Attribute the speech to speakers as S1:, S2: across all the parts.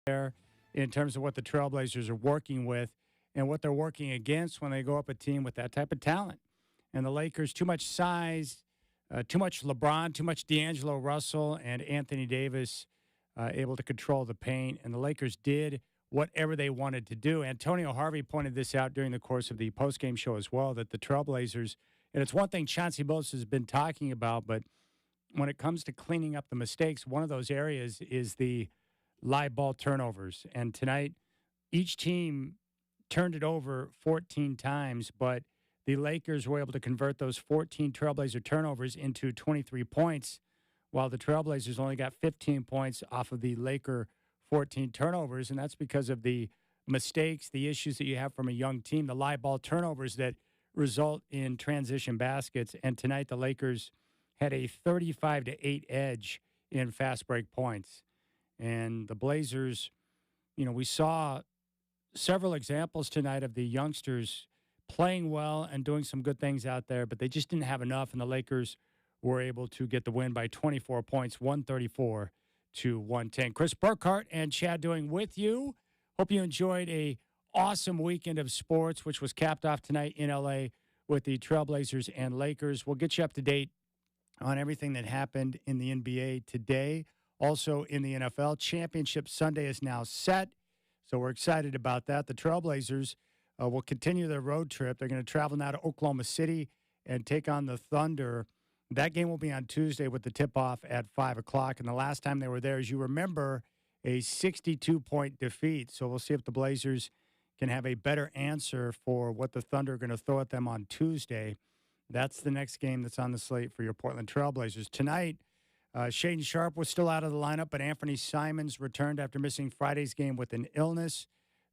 S1: there in terms of what the Trailblazers are working with and what they're working against when they go up a team with that type of talent. And the Lakers, too much size, too much LeBron, too much D'Angelo Russell, and Anthony Davis able to control the paint. And the Lakers did whatever they wanted to do. Antonio Harvey pointed this out during the course of the postgame show as well, that the Trailblazers, and it's one thing Chauncey Billups has been talking about, but when it comes to cleaning up the mistakes, one of those areas is the live ball turnovers. And tonight, each team turned it over 14 times, but the Lakers were able to convert those 14 Trailblazer turnovers into 23 points, while the Trailblazers only got 15 points off of the Laker 14 turnovers. And that's because of the mistakes, the issues that you have from a young team, the live ball turnovers that result in transition baskets. And tonight, the Lakers had a 35-8 edge in fast break points. And the Blazers, we saw several examples tonight of the youngsters playing well and doing some good things out there, but they just didn't have enough, and the Lakers were able to get the win by 24 points, 134-110. Chris Burkhardt and Chad Doing with you. Hope you enjoyed a awesome weekend of sports, which was capped off tonight in L.A. with the Trailblazers and Lakers. We'll get you up to date on everything that happened in the NBA today. Also in the NFL, Championship Sunday is now set, so we're excited about that. The Trailblazers will continue their road trip. They're going to travel now to Oklahoma City and take on the Thunder. That game will be on Tuesday with the tip-off at 5 o'clock. And the last time they were there, as you remember, a 62-point defeat. So we'll see if the Blazers can have a better answer for what the Thunder are going to throw at them on Tuesday. That's the next game that's on the slate for your Portland Trailblazers. Tonight, Shaedon Sharpe was still out of the lineup, but Anthony Simons returned after missing Friday's game with an illness.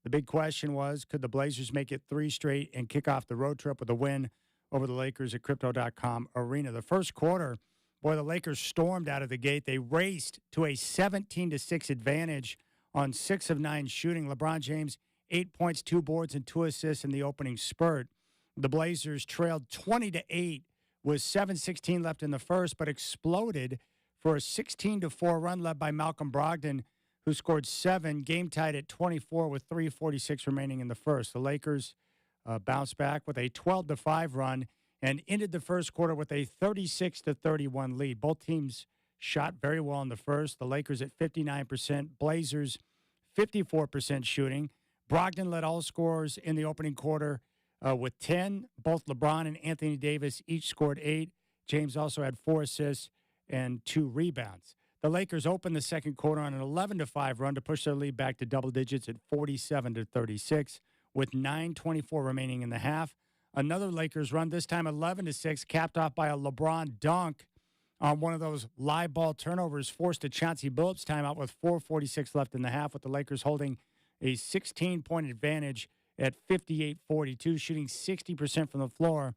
S1: The big question was, could the Blazers make it 3 straight and kick off the road trip with a win over the Lakers at Crypto.com Arena? The first quarter, boy, the Lakers stormed out of the gate. They raced to a 17-6 advantage on 6 of 9 shooting. LeBron James, 8 points, 2 boards, and 2 assists in the opening spurt. The Blazers trailed 20-8 with 7:16 left in the first, but exploded for a 16-4 run led by Malcolm Brogdon, who scored 7, game tied at 24 with 3:46 remaining in the first. The Lakers bounced back with a 12-5 run and ended the first quarter with a 36-31 lead. Both teams shot very well in the first. The Lakers at 59%, Blazers 54% shooting. Brogdon led all scorers in the opening quarter with 10. Both LeBron and Anthony Davis each scored 8. James also had 4 assists and 2 rebounds. The Lakers opened the second quarter on an 11-5 run to push their lead back to double digits at 47-36 with 9:24 remaining in the half. Another Lakers run, this time 11-6, capped off by a LeBron dunk on one of those live ball turnovers, forced a Chauncey Billups timeout with 4:46 left in the half, with the Lakers holding a 16-point advantage at 58-42, shooting 60% from the floor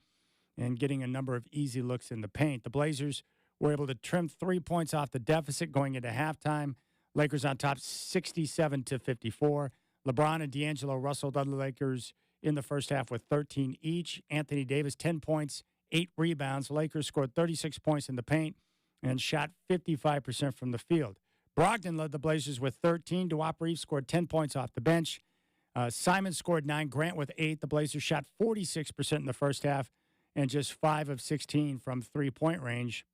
S1: and getting a number of easy looks in the paint. The Blazers were able to trim 3 points off the deficit going into halftime. Lakers on top 67-54. LeBron and D'Angelo Russell led the Lakers in the first half with 13 each. Anthony Davis, 10 points, 8 rebounds. The Lakers scored 36 points in the paint and shot 55% from the field. Brogdon led the Blazers with 13. Duop Reeves scored 10 points off the bench. Simon scored 9. Grant with 8. The Blazers shot 46% in the first half and just 5 of 16 from three-point range.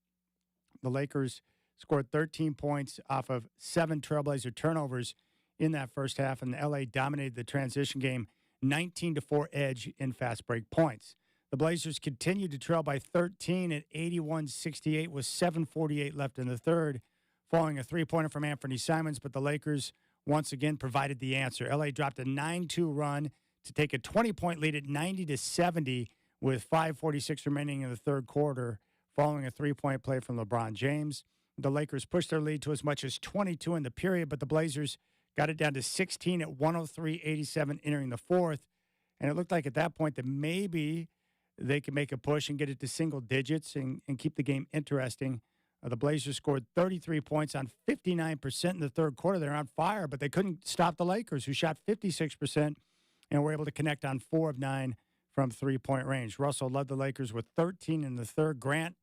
S1: The Lakers scored 13 points off of 7 Trailblazer turnovers in that first half, and L.A. dominated the transition game 19-4 edge in fast break points. The Blazers continued to trail by 13 at 81-68 with 7:48 left in the third, following a three-pointer from Anthony Simons, but the Lakers once again provided the answer. L.A. dropped a 9-2 run to take a 20-point lead at 90-70 with 5:46 remaining in the third quarter, following a three-point play from LeBron James. The Lakers pushed their lead to as much as 22 in the period, but the Blazers got it down to 16 at 103-87 entering the fourth. And it looked like at that point that maybe they could make a push and get it to single digits and keep the game interesting. The Blazers scored 33 points on 59% in the third quarter. They're on fire, but they couldn't stop the Lakers, who shot 56% and were able to connect on 4 of 9 from three-point range. Russell led the Lakers with 13 in the third. Grant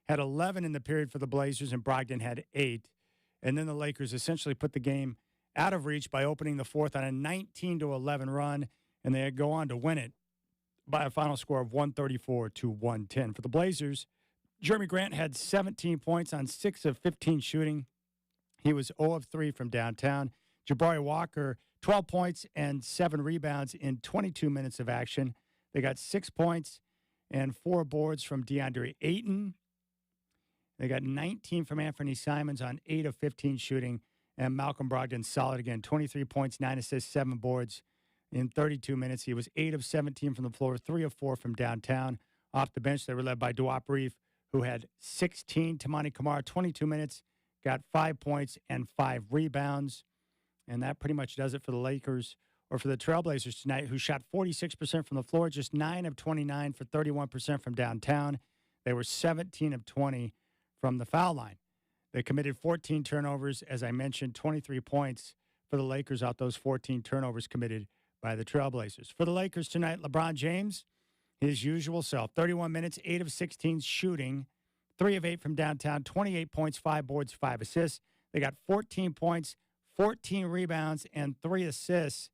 S1: had 11 in the period for the Blazers, and Brogdon had 8. And then the Lakers essentially put the game out of reach by opening the fourth on a 19-11 run, and they go on to win it by a final score of 134-110. For the Blazers, Jeremy Grant had 17 points on 6 of 15 shooting. He was 0 of 3 from downtown. Jabari Walker, 12 points and 7 rebounds in 22 minutes of action. They got 6 points and 4 boards from DeAndre Ayton. They got 19 from Anthony Simons on 8 of 15 shooting. And Malcolm Brogdon solid again, 23 points, 9 assists, 7 boards in 32 minutes. He was 8 of 17 from the floor, 3 of 4 from downtown. Off the bench, they were led by Duop Reef, who had 16. Tamani Kamara, 22 minutes, got 5 points and 5 rebounds. And that pretty much does it for the Lakers, or for the Trailblazers tonight, who shot 46% from the floor, just 9 of 29 for 31% from downtown. They were 17 of 20 from the foul line. They committed 14 turnovers, as I mentioned, 23 points for the Lakers out those 14 turnovers committed by the Trailblazers. For the Lakers tonight, LeBron James, his usual self, 31 minutes, 8 of 16 shooting, 3 of 8 from downtown, 28 points, 5 boards, 5 assists. They got 14 points, 14 rebounds, and 3 assists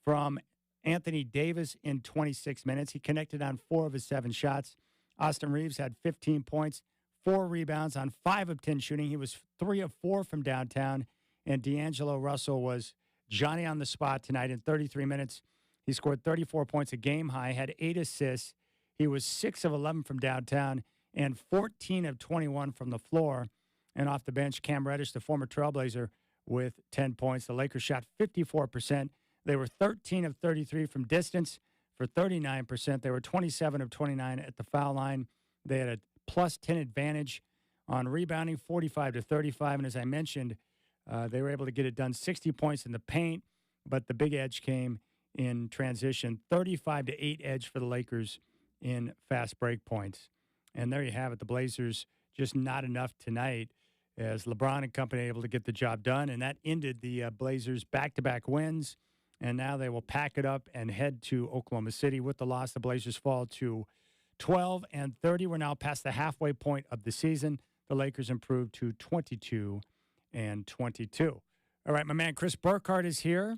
S1: from Anthony Davis in 26 minutes. He connected on 4 of his 7 shots. Austin Reeves had 15 points, 4 rebounds on 5 of 10 shooting. He was 3 of 4 from downtown. And D'Angelo Russell was Johnny on the spot tonight in 33 minutes. He scored 34 points, a game high, had 8 assists. He was 6 of 11 from downtown and 14 of 21 from the floor. And off the bench, Cam Reddish, the former Trailblazer, with 10 points. The Lakers shot 54%. They were 13 of 33 from distance for 39%. They were 27 of 29 at the foul line. They had a plus 10 advantage on rebounding, 45 to 35. And as I mentioned, they were able to get it done, 60 points in the paint, but the big edge came in transition, 35 to 8 edge for the Lakers in fast break points. And there you have it. The Blazers just not enough tonight, as LeBron and company able to get the job done. And that ended the Blazers' back-to-back wins. And now they will pack it up and head to Oklahoma City. With the loss, the Blazers fall to 12 and 30. We're now past the halfway point of the season. The Lakers improved to 22 and 22. All right, my man Chris Burkhardt is here.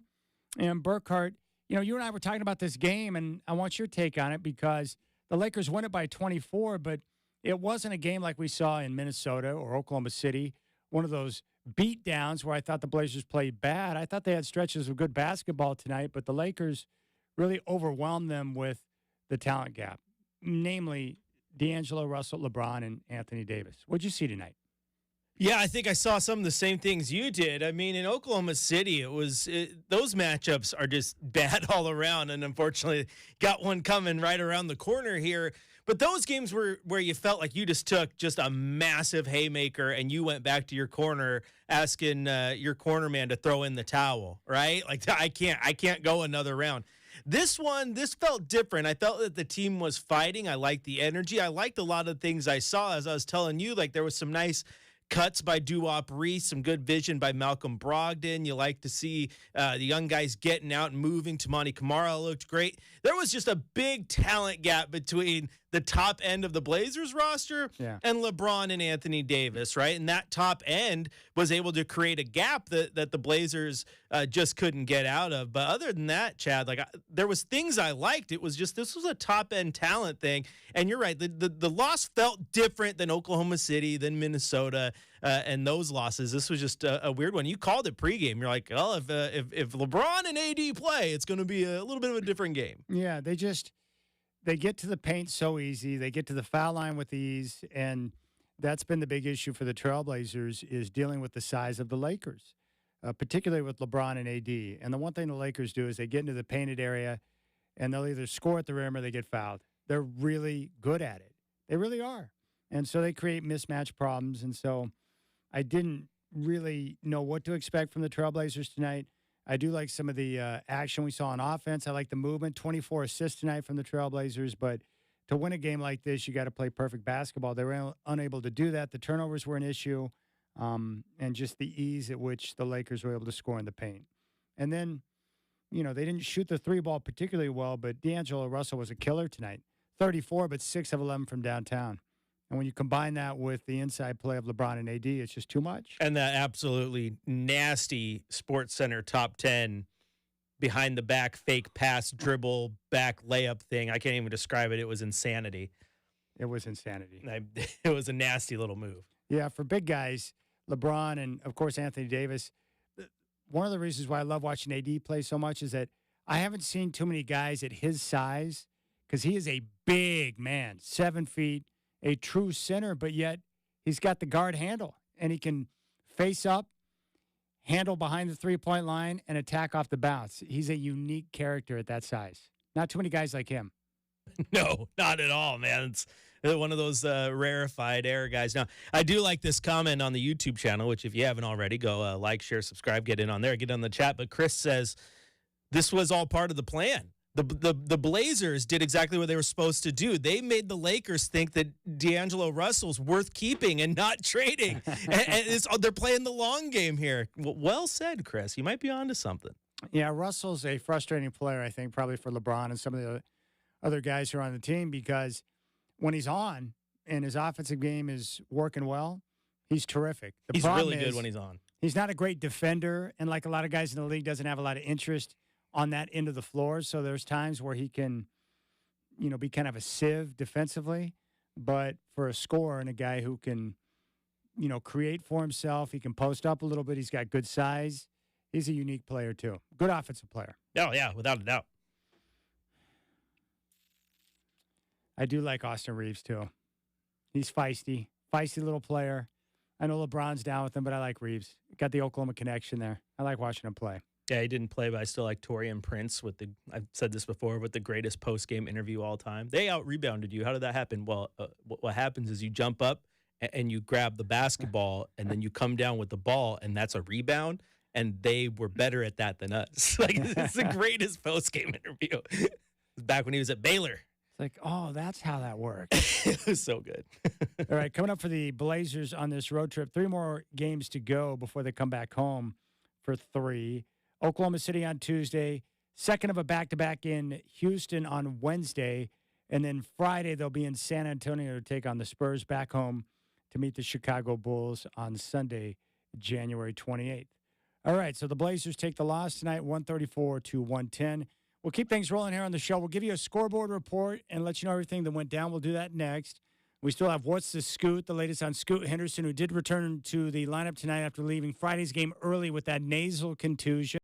S1: And Burkhardt, you and I were talking about this game, and I want your take on it, because the Lakers won it by 24, but it wasn't a game like we saw in Minnesota or Oklahoma City, one of those beat downs where I thought the Blazers played bad. I thought they had stretches of good basketball tonight, but the Lakers really overwhelmed them with the talent gap, namely D'Angelo Russell, LeBron, and Anthony Davis. What'd you see tonight?
S2: Yeah, I think I saw some of the same things you did. I mean, in Oklahoma City, those matchups are just bad all around, and unfortunately got one coming right around the corner here. But those games were where you felt like you just took just a massive haymaker and you went back to your corner asking your corner man to throw in the towel, right? Like, I can't go another round. This felt different. I felt that the team was fighting. I liked the energy. I liked a lot of things I saw, as I was telling you. Like, there was some nice cuts by Duop Reese, some good vision by Malcolm Brogdon. You like to see the young guys getting out and moving. Tamani Kamara looked great. There was just a big talent gap between the top end of the Blazers roster and LeBron and Anthony Davis, right? And that top end was able to create a gap that the Blazers just couldn't get out of. But other than that, Chad, there was things I liked. It was just, this was a top end talent thing. And you're right, the loss felt different than Oklahoma City, than Minnesota, and those losses. This was just a weird one. You called it pregame. You're like, well, if LeBron and AD play, it's going to be a little bit of a different game.
S1: Yeah, they get to the paint so easy. They get to the foul line with ease, and that's been the big issue for the Trailblazers, is dealing with the size of the Lakers, particularly with LeBron and AD. And the one thing the Lakers do is they get into the painted area, and they'll either score at the rim or they get fouled. They're really good at it. They really are. And so they create mismatch problems. And so I didn't really know what to expect from the Trailblazers tonight. I do like some of the action we saw on offense. I like the movement. 24 assists tonight from the Trailblazers. But to win a game like this, you got to play perfect basketball. They were unable to do that. The turnovers were an issue, and just the ease at which the Lakers were able to score in the paint. And then, they didn't shoot the three ball particularly well, but D'Angelo Russell was a killer tonight. 34, but 6 of 11 from downtown. And when you combine that with the inside play of LeBron and AD, it's just too much.
S2: And that absolutely nasty Sports Center top 10 behind the back fake pass dribble back layup thing. I can't even describe it. It was insanity.
S1: It was insanity.
S2: It was a nasty little move.
S1: Yeah, for big guys, LeBron and, of course, Anthony Davis, one of the reasons why I love watching AD play so much is that I haven't seen too many guys at his size because he is a big man, 7 feet, a true center, but yet he's got the guard handle, and he can face up, handle behind the three-point line, and attack off the bounce. He's a unique character at that size. Not too many guys like him.
S2: No, not at all, man. It's one of those rarefied air guys. Now, I do like this comment on the YouTube channel, which if you haven't already, go like, share, subscribe, get in on there, get on the chat. But Chris says this was all part of the plan. The Blazers did exactly what they were supposed to do. They made the Lakers think that D'Angelo Russell's worth keeping and not trading. and they're playing the long game here. Well said, Chris. You might be onto something.
S1: Yeah, Russell's a frustrating player, I think, probably for LeBron and some of the other guys who are on the team, because when he's on and his offensive game is working well, he's terrific.
S2: He's really good when he's on.
S1: He's not a great defender, and like a lot of guys in the league, doesn't have a lot of interest on that end of the floor. So there's times where he can, be kind of a sieve defensively. But for a scorer and a guy who can, create for himself, he can post up a little bit. He's got good size. He's a unique player, too. Good offensive player.
S2: Oh, yeah, without a doubt.
S1: I do like Austin Reeves, too. He's feisty little player. I know LeBron's down with him, but I like Reeves. Got the Oklahoma connection there. I like watching him play.
S2: Yeah, he didn't play, but I still like Torian Prince I've said this before, with the greatest post-game interview all time. They out-rebounded you. How did that happen? Well, what happens is you jump up and you grab the basketball, and then you come down with the ball, and that's a rebound, and they were better at that than us. Like, it's the greatest post-game interview. Back when he was at Baylor.
S1: It's like, oh, that's how that works.
S2: It was so good.
S1: All right, coming up for the Blazers on this road trip, 3 more games to go before they come back home for 3. Oklahoma City on Tuesday, second of a back-to-back in Houston on Wednesday, and then Friday they'll be in San Antonio to take on the Spurs, back home to meet the Chicago Bulls on Sunday, January 28th. All right, so the Blazers take the loss tonight, 134-110. We'll keep things rolling here on the show. We'll give you a scoreboard report and let you know everything that went down. We'll do that next. We still have What's the Scoot, the latest on Scoot Henderson, who did return to the lineup tonight after leaving Friday's game early with that nasal contusion.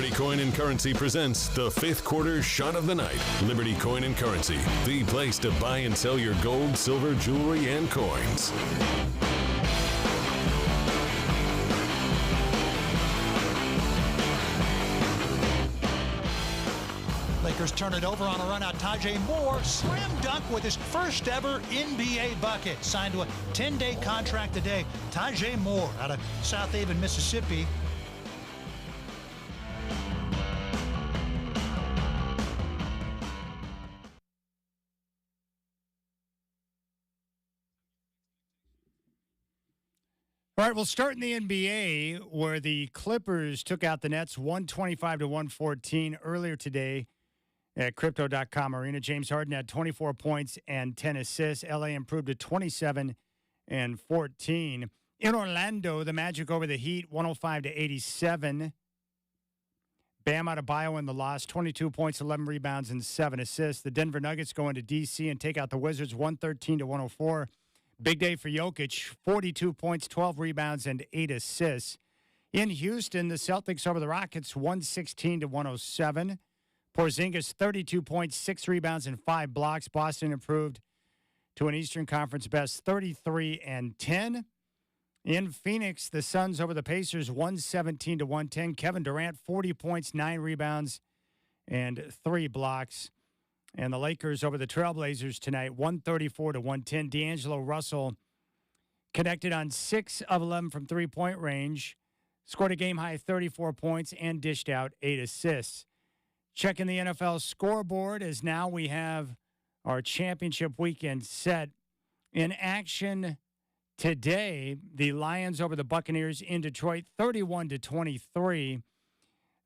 S3: Liberty Coin and Currency presents the fifth quarter shot of the night. Liberty Coin and Currency, the place to buy and sell your gold, silver, jewelry, and coins.
S4: Lakers turn it over on a run out. Tajay Moore, slam dunk with his first ever NBA bucket. Signed to a 10-day contract today. Tajay Moore out of South Haven, Mississippi.
S1: All right, we'll start in the NBA where the Clippers took out the Nets 125-114 earlier today at Crypto.com Arena. James Harden had 24 points and 10 assists. LA improved to 27 and 14. In Orlando, the Magic over the Heat 105-87. Bam Adebayo in the loss, 22 points, 11 rebounds, and 7 assists. The Denver Nuggets go into D.C. and take out the Wizards 113-104. Big day for Jokic, 42 points, 12 rebounds, and 8 assists. In Houston, the Celtics over the Rockets 116-107. Porzingis, 32 points, 6 rebounds, and 5 blocks. Boston improved to an Eastern Conference best 33-10. In Phoenix, the Suns over the Pacers 117-110. Kevin Durant, 40 points, 9 rebounds, and 3 blocks. And the Lakers over the Trailblazers tonight, 134-110. D'Angelo Russell connected on 6 of 11 from three-point range, scored a game-high 34 points, and dished out 8 assists. Checking the NFL scoreboard as now we have our championship weekend set. In action today, the Lions over the Buccaneers in Detroit, 31-23.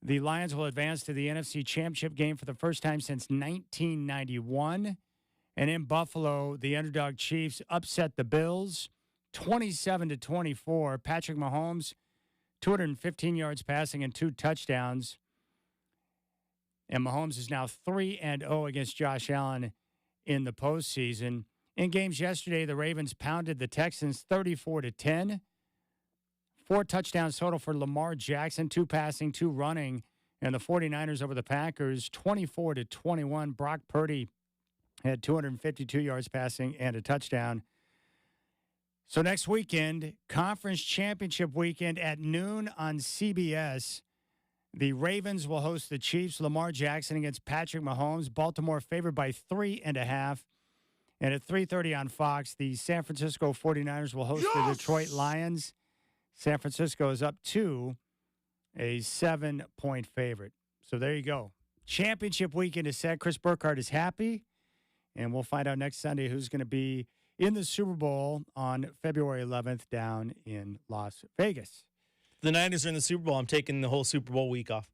S1: The Lions will advance to the NFC Championship game for the first time since 1991. And in Buffalo, the underdog Chiefs upset the Bills 27-24. Patrick Mahomes, 215 yards passing and 2 touchdowns. And Mahomes is now 3-0 against Josh Allen in the postseason. In games yesterday, the Ravens pounded the Texans 34-10. 4 touchdowns total for Lamar Jackson, 2 passing, 2 running. And the 49ers over the Packers, 24-21. Brock Purdy had 252 yards passing and a touchdown. So next weekend, Conference Championship weekend at noon on CBS. The Ravens will host the Chiefs. Lamar Jackson against Patrick Mahomes. Baltimore favored by 3.5. And at 3:30 on Fox, the San Francisco 49ers will host the Detroit Lions. San Francisco is up to a 7-point favorite. So there you go. Championship weekend is set. Chris Burkhardt is happy. And we'll find out next Sunday who's going to be in the Super Bowl on February 11th down in Las Vegas.
S2: The Niners are in the Super Bowl. I'm taking the whole Super Bowl week off.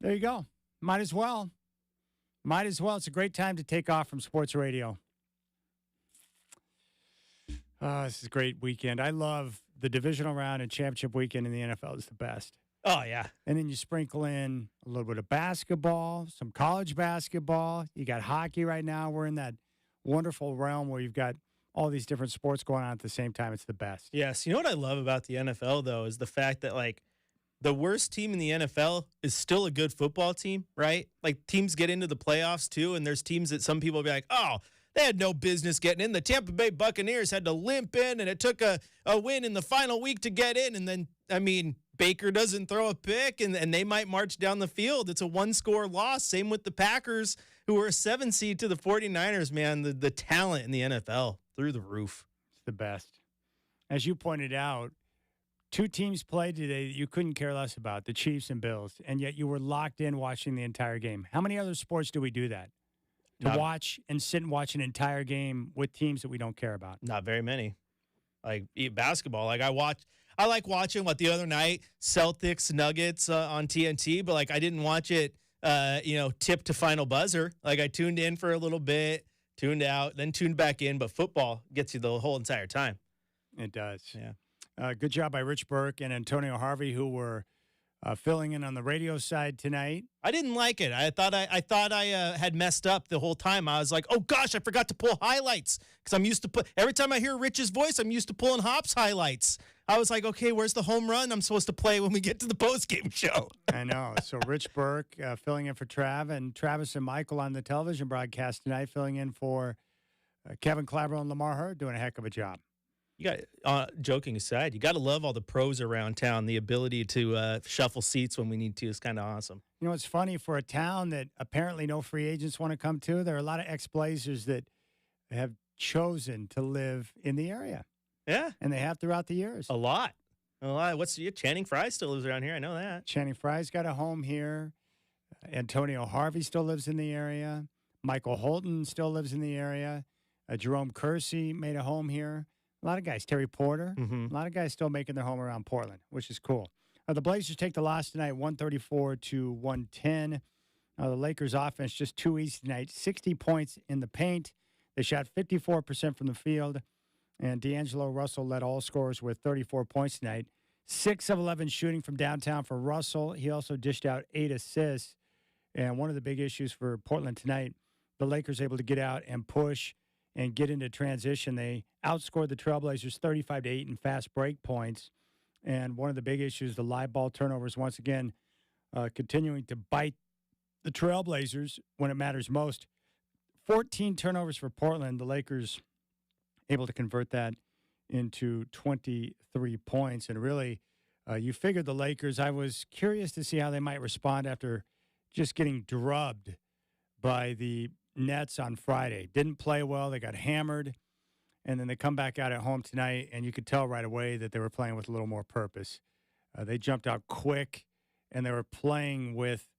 S1: There you go. Might as well. Might as well. It's a great time to take off from sports radio. This is a great weekend. I love the divisional round and championship weekend in the NFL is the best.
S2: Oh, yeah.
S1: And then you sprinkle in a little bit of basketball, some college basketball. You got hockey right now. We're in that wonderful realm where you've got all these different sports going on at the same time. It's the best.
S2: Yes. You know what I love about the NFL, though, is the fact that, like, the worst team in the NFL is still a good football team, right? Like, teams get into the playoffs, too, and there's teams that some people will be like, oh, they had no business getting in. The Tampa Bay Buccaneers had to limp in, and it took a win in the final week to get in. And then, I mean, Baker doesn't throw a pick, and they might march down the field. It's a one-score loss. Same with the Packers, who were a 7 seed to the 49ers, man. The talent in the NFL, through the roof.
S1: It's the best. As you pointed out, 2 teams played today that you couldn't care less about, the Chiefs and Bills, and yet you were locked in watching the entire game. How many other sports do we do that? To watch and sit and watch an entire game with teams that we don't care about?
S2: Not very many. Like basketball. Like I like watching the other night, Celtics Nuggets on TNT, but like I didn't watch it tip to final buzzer. Like I tuned in for a little bit, tuned out, then tuned back in, but football gets you the whole entire time.
S1: It does.
S2: Yeah.
S1: Good job by Rich Burke and Antonio Harvey, who were filling in on the radio side tonight.
S2: I didn't like it. I thought I had messed up the whole time. I was like, oh gosh, I forgot to pull highlights because I'm used to every time I hear Rich's voice, I'm used to pulling Hop's highlights. I was like, okay, where's the home run I'm supposed to play when we get to the postgame show?
S1: I know. So Rich Burke filling in for Trav, and Travis and Michael on the television broadcast tonight, filling in for Kevin Claver and Lamar Hurd, doing a heck of a job.
S2: You got, joking aside, you got to love all the pros around town. The ability to shuffle seats when we need to is kind of awesome.
S1: You know, it's funny for a town that apparently no free agents want to come to. There are a lot of ex-Blazers that have chosen to live in the area.
S2: Yeah.
S1: And they have throughout the years.
S2: A lot. Channing Frye still lives around here. I know that.
S1: Channing Frye's got a home here. Antonio Harvey still lives in the area. Michael Holton still lives in the area. Jerome Kersey made a home here. A lot of guys. Terry Porter. A lot of guys still making their home around Portland, which is cool. The Blazers take the loss tonight, 134-110. The Lakers' offense just too easy tonight. 60 points in the paint. They shot 54% from the field. And D'Angelo Russell led all scorers with 34 points tonight. 6 of 11 shooting from downtown for Russell. He also dished out 8 assists. And one of the big issues for Portland tonight, the Lakers able to get out and push and get into transition. They outscored the Trailblazers 35-8 in fast break points. And one of the big issues, the live ball turnovers, once again, continuing to bite the Trailblazers when it matters most. 14 turnovers for Portland. The Lakers able to convert that into 23 points. And really, you figured the Lakers, I was curious to see how they might respond after just getting drubbed by the Nets on Friday. Didn't play well. They got hammered. And then they come back out at home tonight, and you could tell right away that they were playing with a little more purpose. They jumped out quick, and they were playing with,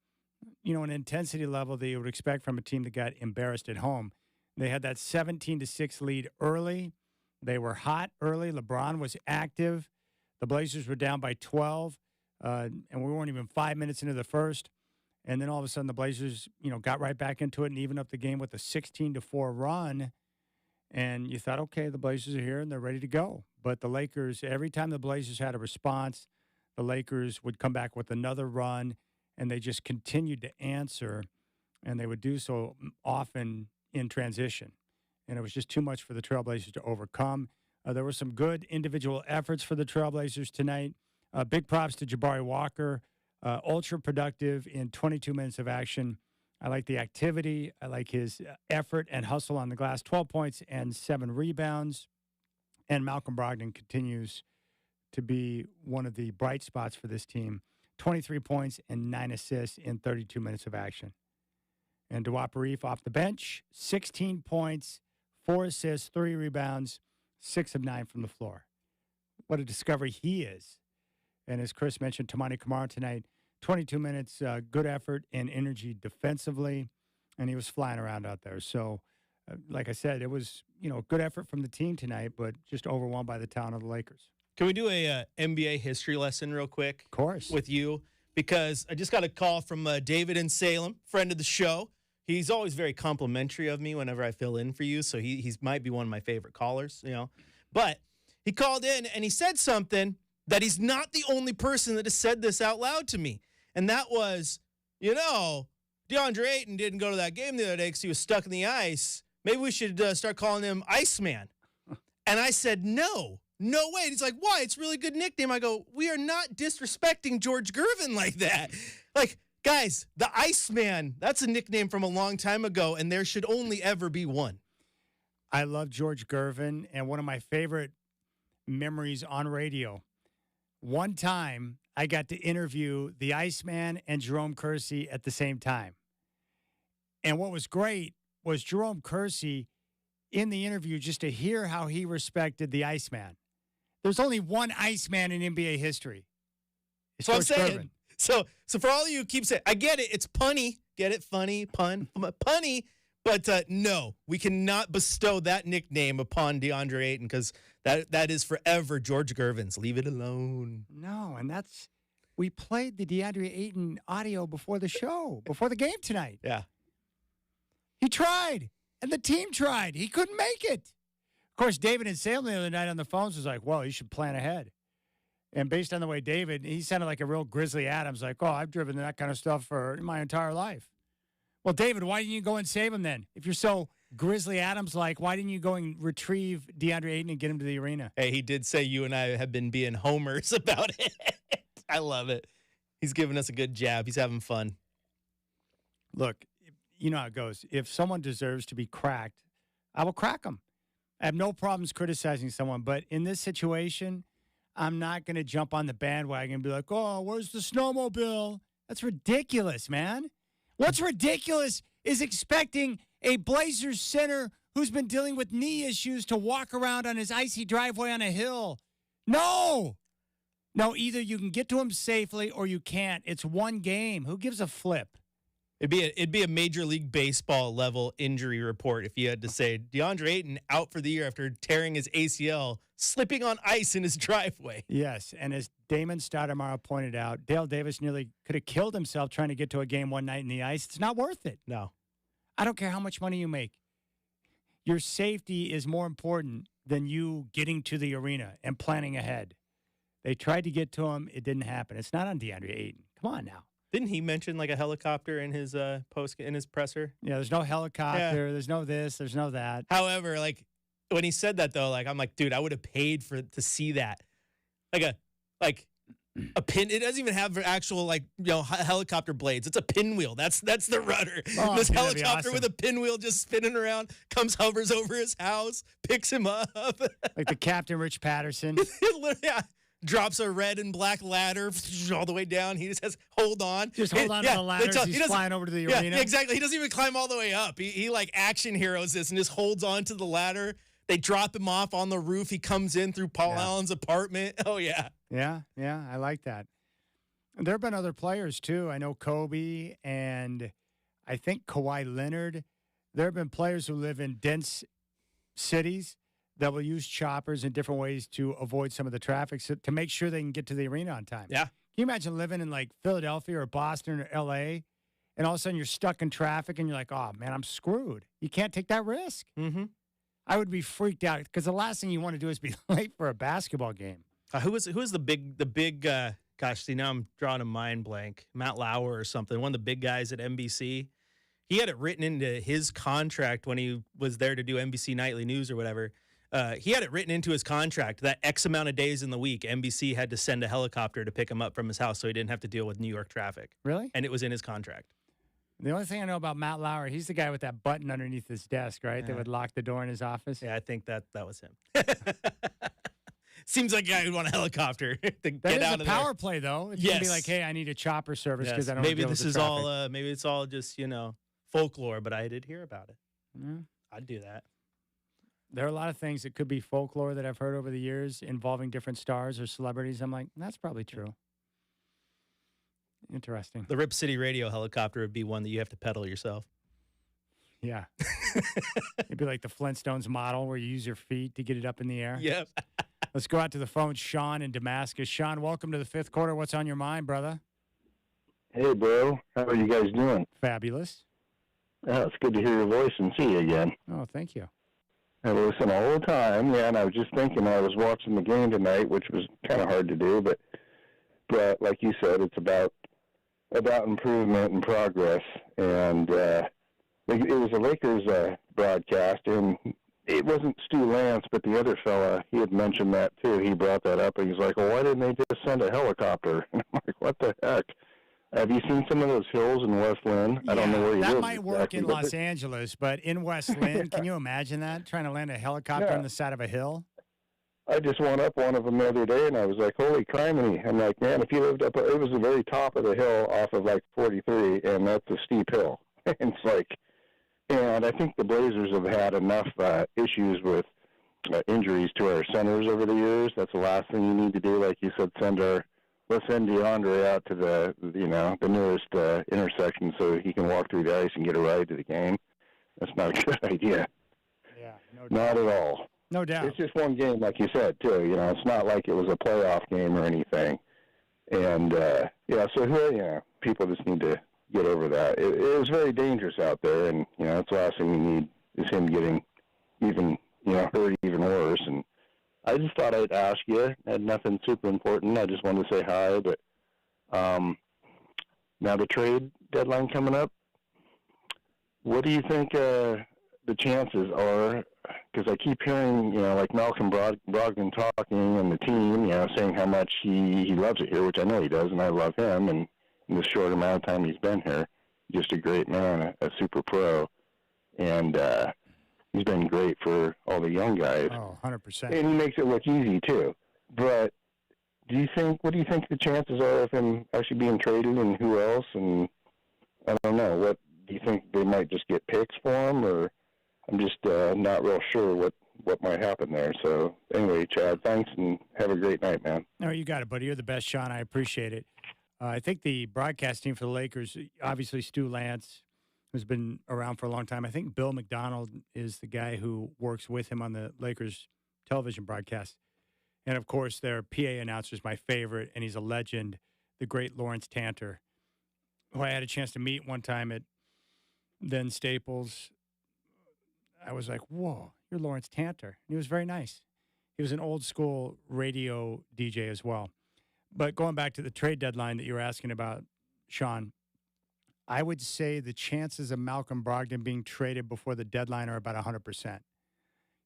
S1: an intensity level that you would expect from a team that got embarrassed at home. They had that 17-6 lead early. They were hot early. LeBron was active. The Blazers were down by 12, and we weren't even 5 minutes into the first. And then all of a sudden the Blazers, got right back into it and evened up the game with a 16-4 run. And you thought, okay, the Blazers are here and they're ready to go. But the Lakers, every time the Blazers had a response, the Lakers would come back with another run, and they just continued to answer, and they would do so often in transition. And it was just too much for the Trailblazers to overcome. There were some good individual efforts for the Trailblazers tonight. Big props to Jabari Walker, ultra productive in 22 minutes of action. I like the activity. I like his effort and hustle on the glass. 12 points and 7 rebounds. And Malcolm Brogdon continues to be one of the bright spots for this team. 23 points and 9 assists in 32 minutes of action. And Duop Reif off the bench, 16 points, 4 assists, 3 rebounds, 6 of 9 from the floor. What a discovery he is. And as Chris mentioned, Tamani Kamara tonight, 22 minutes, good effort and energy defensively, and he was flying around out there. So, like I said, it was, good effort from the team tonight, but just overwhelmed by the talent of the Lakers.
S2: Can we do a NBA history lesson real quick?
S1: Of course.
S2: With you, because I just got a call from David in Salem, friend of the show. He's always very complimentary of me whenever I fill in for you, so he might be one of my favorite callers, But he called in and he said something that he's not the only person that has said this out loud to me. And that was, DeAndre Ayton didn't go to that game the other day because he was stuck in the ice. Maybe we should start calling him Iceman. And I said, no way. And he's like, why? It's a really good nickname. I go, we are not disrespecting George Gervin like that. Like, guys, the Iceman, that's a nickname from a long time ago, and there should only ever be one.
S1: I love George Gervin, and one of my favorite memories on radio. One time, I got to interview the Iceman and Jerome Kersey at the same time. And what was great was Jerome Kersey in the interview, just to hear how he respected the Iceman. There's only one Iceman in NBA history. It's
S2: so
S1: George
S2: I'm saying.
S1: Gervin.
S2: So for all of you who keep saying, I get it, it's punny. Get it? Funny, pun, punny. But no, we cannot bestow that nickname upon DeAndre Ayton because that is forever George Gervin's. Leave it alone.
S1: No, and we played the DeAndre Ayton audio before the show, before the game tonight.
S2: Yeah.
S1: He tried, and the team tried. He couldn't make it. Of course, David in Salem the other night on the phones was like, well, you should plan ahead. And based on the way David, he sounded like a real Grizzly Adams, like, oh, I've driven that kind of stuff for my entire life. Well, David, why didn't you go and save him then? If you're so Grizzly Adams-like, why didn't you go and retrieve DeAndre Ayton and get him to the arena?
S2: Hey, he did say you and I have been being homers about it. I love it. He's giving us a good jab. He's having fun.
S1: Look, you know how it goes. If someone deserves to be cracked, I will crack them. I have no problems criticizing someone, but in this situation, I'm not going to jump on the bandwagon and be like, oh, where's the snowmobile? That's ridiculous, man. What's ridiculous is expecting a Blazers center who's been dealing with knee issues to walk around on his icy driveway on a hill. No, either you can get to him safely or you can't. It's one game. Who gives a flip?
S2: It'd be a Major League Baseball level injury report if you had to say DeAndre Ayton out for the year after tearing his ACL, slipping on ice in his driveway.
S1: Yes, and as Damon Stoudemire pointed out, Dale Davis nearly could have killed himself trying to get to a game one night in the ice. It's not worth it.
S2: No.
S1: I don't care how much money you make. Your safety is more important than you getting to the arena and planning ahead. They tried to get to him. It didn't happen. It's not on DeAndre Ayton. Come on now.
S2: Didn't he mention like a helicopter in his presser?
S1: Yeah, there's no helicopter. Yeah. There's no this. There's no that.
S2: However, like when he said that though, like I'm like, dude, I would have paid to see that. Like a pin. It doesn't even have actual helicopter blades. It's a pinwheel. That's the rudder.
S1: Oh,
S2: this helicopter
S1: awesome.
S2: with a pinwheel just spinning around hovers over his house, picks him up.
S1: Like the Captain Rich Patterson.
S2: Yeah. Drops a red and black ladder all the way down. He just says, hold on.
S1: Just hold on to the ladder as he's flying over to the arena.
S2: Yeah, exactly. He doesn't even climb all the way up. He like action heroes this and just holds on to the ladder. They drop him off on the roof. He comes in through Paul Allen's apartment. Oh, yeah.
S1: Yeah, I like that. There have been other players, too. I know Kobe and I think Kawhi Leonard. There have been players who live in dense cities that will use choppers in different ways to avoid some of the traffic to make sure they can get to the arena on time.
S2: Yeah.
S1: Can you imagine living in like Philadelphia or Boston or L.A., and all of a sudden you're stuck in traffic and you're like, oh, man, I'm screwed. You can't take that risk.
S2: Mm-hmm.
S1: I would be freaked out because the last thing you want to do is be late for a basketball game.
S2: Who was the big gosh, see, now I'm drawing a mind blank. Matt Lauer or something, one of the big guys at NBC. He had it written into his contract when he was there to do NBC Nightly News or whatever. He had it written into his contract that X amount of days in the week, NBC had to send a helicopter to pick him up from his house so he didn't have to deal with New York traffic.
S1: Really?
S2: And it was in his contract.
S1: The only thing I know about Matt Lauer, he's the guy with that button underneath his desk, right? That would lock the door in his office.
S2: Yeah, I think that was him. Seems like a guy who'd want a helicopter to get out of there.
S1: That is a power play, though. It's going to be like, hey, I need a chopper service because I don't
S2: maybe
S1: deal
S2: this
S1: with the
S2: is
S1: traffic.
S2: all maybe it's all just, folklore, but I did hear about it.
S1: Yeah.
S2: I'd do that.
S1: There are a lot of things that could be folklore that I've heard over the years involving different stars or celebrities. I'm like, that's probably true. Interesting.
S2: The Rip City Radio helicopter would be one that you have to pedal yourself.
S1: Yeah. It'd be like the Flintstones model where you use your feet to get it up in the air.
S2: Yep.
S1: Let's go out to the phone. Sean in Damascus. Sean, welcome to the fifth quarter. What's on your mind, brother?
S5: Hey, bro. How are you guys doing?
S1: Fabulous.
S5: Oh, it's good to hear your voice and see you again.
S1: Oh, thank you.
S5: I listen all the time, and I was just thinking I was watching the game tonight, which was kind of hard to do, but like you said, it's about improvement and progress, and it was a Lakers broadcast, and it wasn't Stu Lance, but the other fella, he had mentioned that too. He brought that up, and he's like, well, why didn't they just send a helicopter? And I'm like, what the heck? Have you seen some of those hills in West Lynn? I don't know where you live.
S1: That might work in Los Angeles, but in West Lynn, can you imagine that? Trying to land a helicopter on the side of a hill?
S5: I just went up one of them the other day, and I was like, holy criminy. I'm like, man, if you lived up, it was the very top of the hill off of like 43, and that's a steep hill. It's like, and I think the Blazers have had enough issues with injuries to our centers over the years. That's the last thing you need to do. Like you said, let's send DeAndre out to the nearest intersection so he can walk through the ice and get a ride to the game. That's not a good idea.
S1: Yeah, no doubt.
S5: Not at all.
S1: No doubt.
S5: It's just one game, like you said, too. It's not like it was a playoff game or anything. And, so people just need to get over that. It was very dangerous out there, and, that's the last thing you need is him getting even, hurt even worse. And I just thought I'd ask you. I had nothing super important. I just wanted to say hi. But now the trade deadline coming up, what do you think the chances are? Because I keep hearing, like Malcolm Brogdon talking and the team, saying how much he loves it here, which I know he does, and I love him. And in the short amount of time he's been here, just a great man, a super pro, and he's been great for all the young guys.
S1: Oh, 100%.
S5: And he makes it look easy too. But what do you think the chances are of him actually being traded, and who else? And I don't know. What do you think, they might just get picks for him, or I'm just not real sure what might happen there. So anyway, Chad, thanks, and have a great night, man.
S1: No, you got it, buddy. You're the best, Sean. I appreciate it. I think the broadcast team for the Lakers, obviously Stu Lance, who's been around for a long time. I think Bill McDonald is the guy who works with him on the Lakers television broadcast. And, of course, their PA announcer is my favorite, and he's a legend, the great Lawrence Tanter, who I had a chance to meet one time at then Staples. I was like, whoa, you're Lawrence Tanter. And he was very nice. He was an old-school radio DJ as well. But going back to the trade deadline that you were asking about, Sean, I would say the chances of Malcolm Brogdon being traded before the deadline are about 100%.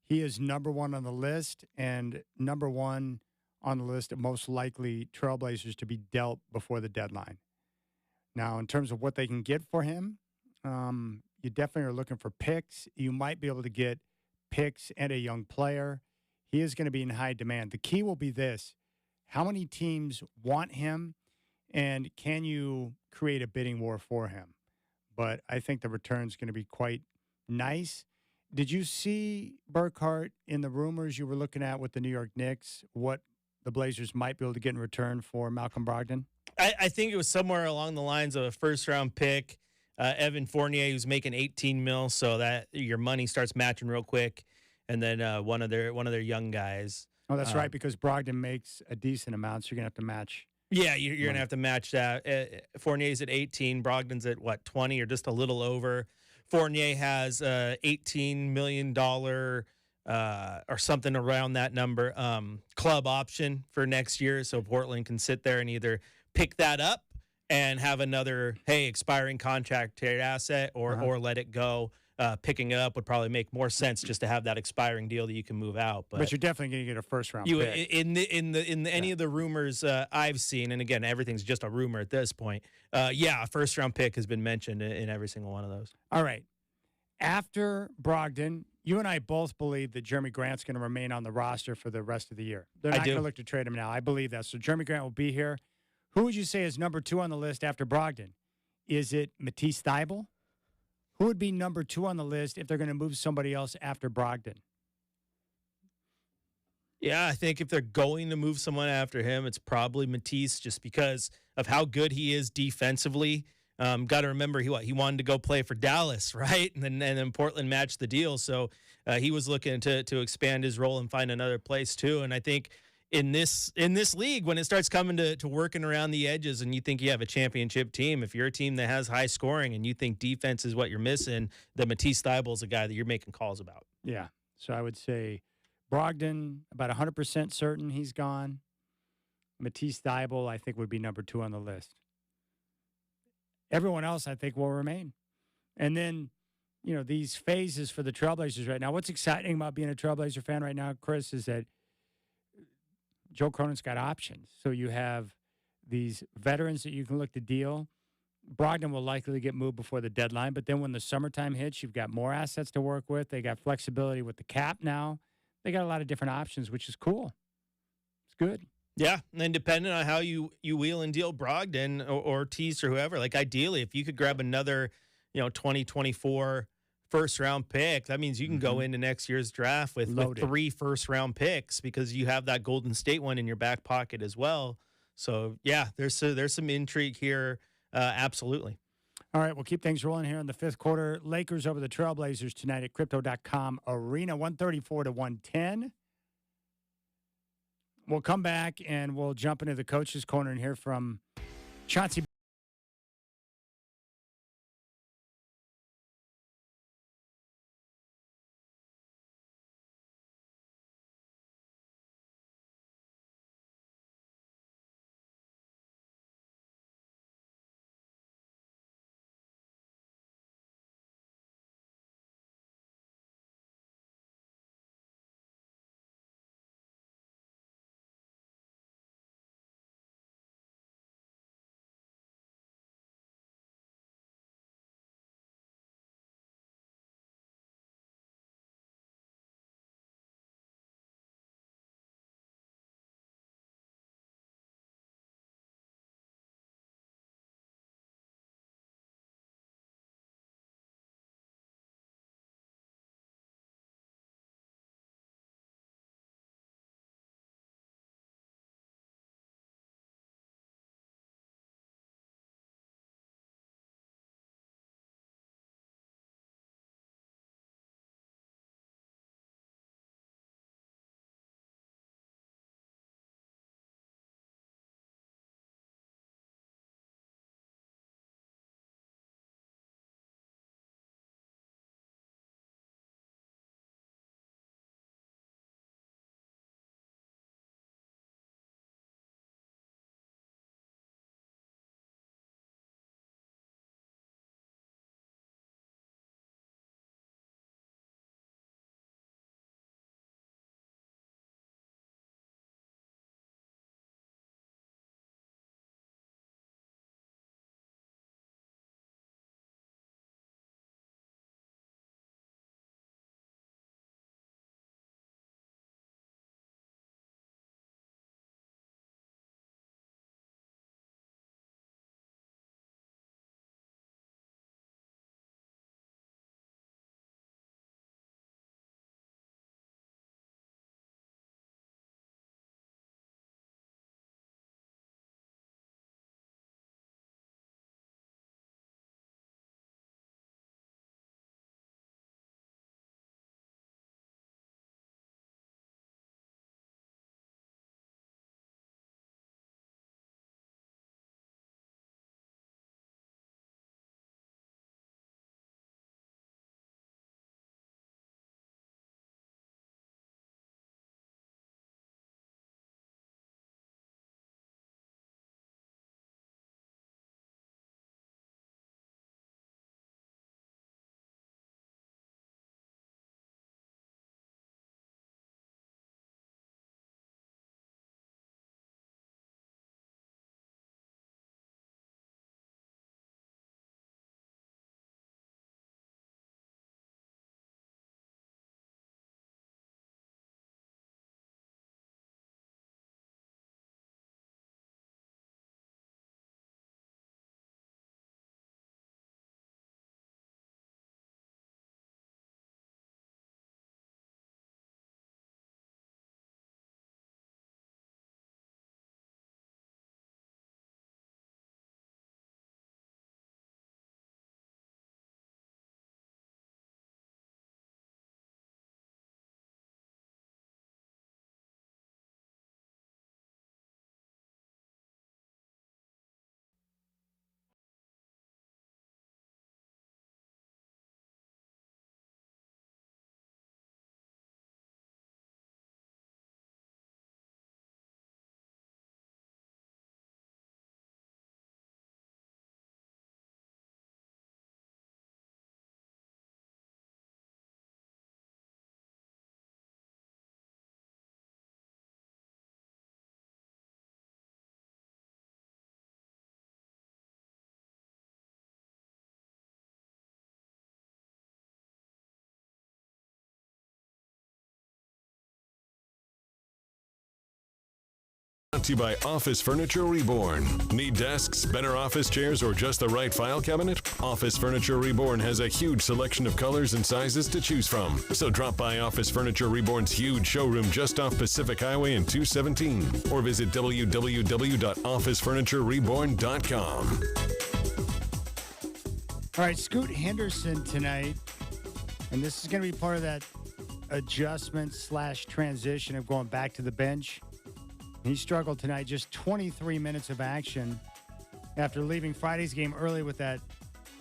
S1: He is number one on the list, and number one on the list of most likely Trailblazers to be dealt before the deadline. Now, in terms of what they can get for him, you definitely are looking for picks. You might be able to get picks and a young player. He is going to be in high demand. The key will be this: how many teams want him, and can you create a bidding war for him? But I think the return is going to be quite nice. Did you see, Burkhardt, in the rumors you were looking at with the New York Knicks, what the Blazers might be able to get in return for Malcolm Brogdon?
S2: I think it was somewhere along the lines of a first-round pick, Evan Fournier, who's making $18 million, so that your money starts matching real quick, and then one of their young guys.
S1: Oh, that's right, because Brogdon makes a decent amount, so you're going to have to match.
S2: Yeah, you're going to have to match that. Fournier's at 18, Brogdon's at, 20 or just a little over. Fournier has $18 million or something around that number club option for next year, so Portland can sit there and either pick that up and have another, expiring contract trade asset or let it go. Picking it up would probably make more sense just to have that expiring deal that you can move out. But
S1: you're definitely going to get a first-round pick.
S2: In any of the rumors I've seen, and again, everything's just a rumor at this point, a first-round pick has been mentioned in every single one of those.
S1: All right. After Brogdon, you and I both believe that Jeremy Grant's going to remain on the roster for the rest of the year. They're not going to look to trade him now. I believe that. So Jeremy Grant will be here. Who would you say is number 2 on the list after Brogdon? Is it Matisse Thybulle? Who would be number 2 on the list if they're going to move somebody else after Brogdon?
S2: Yeah, I think if they're going to move someone after him, it's probably Matisse, just because of how good he is defensively. Got to remember he wanted to go play for Dallas, right? And then Portland matched the deal, so he was looking to expand his role and find another place too. And I think in this league, when it starts coming to working around the edges, and you think you have a championship team, if you're a team that has high scoring and you think defense is what you're missing, then Matisse Thybulle is a guy that you're making calls about.
S1: Yeah, so I would say Brogdon, about 100% certain he's gone. Matisse Thybulle, I think, would be number 2 on the list. Everyone else, I think, will remain. And then, these phases for the Trailblazers right now, what's exciting about being a Trailblazer fan right now, Chris, is that Joe Cronin's got options. So you have these veterans that you can look to deal. Brogdon will likely get moved before the deadline, but then when the summertime hits, you've got more assets to work with. They got flexibility with the cap now. They got a lot of different options, which is cool. It's good.
S2: Yeah, and then depending on how you wheel and deal Brogdon or Tease or whoever, like ideally, if you could grab another, 2024 first-round pick, that means you can go into next year's draft with 3 first-round picks, because you have that Golden State one in your back pocket as well. So, yeah, there's some intrigue here, absolutely.
S1: All right, we'll keep things rolling here in the fifth quarter. Lakers over the Trailblazers tonight at Crypto.com Arena, 134-110. We'll come back and we'll jump into the coach's corner and hear from Chauncey
S3: brought to you by Office Furniture Reborn. Need desks, better office chairs, or just the right file cabinet? Office Furniture Reborn has a huge selection of colors and sizes to choose from. So drop by Office Furniture Reborn's huge showroom just off Pacific Highway in 217 or visit www.officefurniturereborn.com.
S1: All right, Scoot Henderson tonight, and this is going to be part of that adjustment/transition of going back to the bench. He struggled tonight, just 23 minutes of action after leaving Friday's game early with that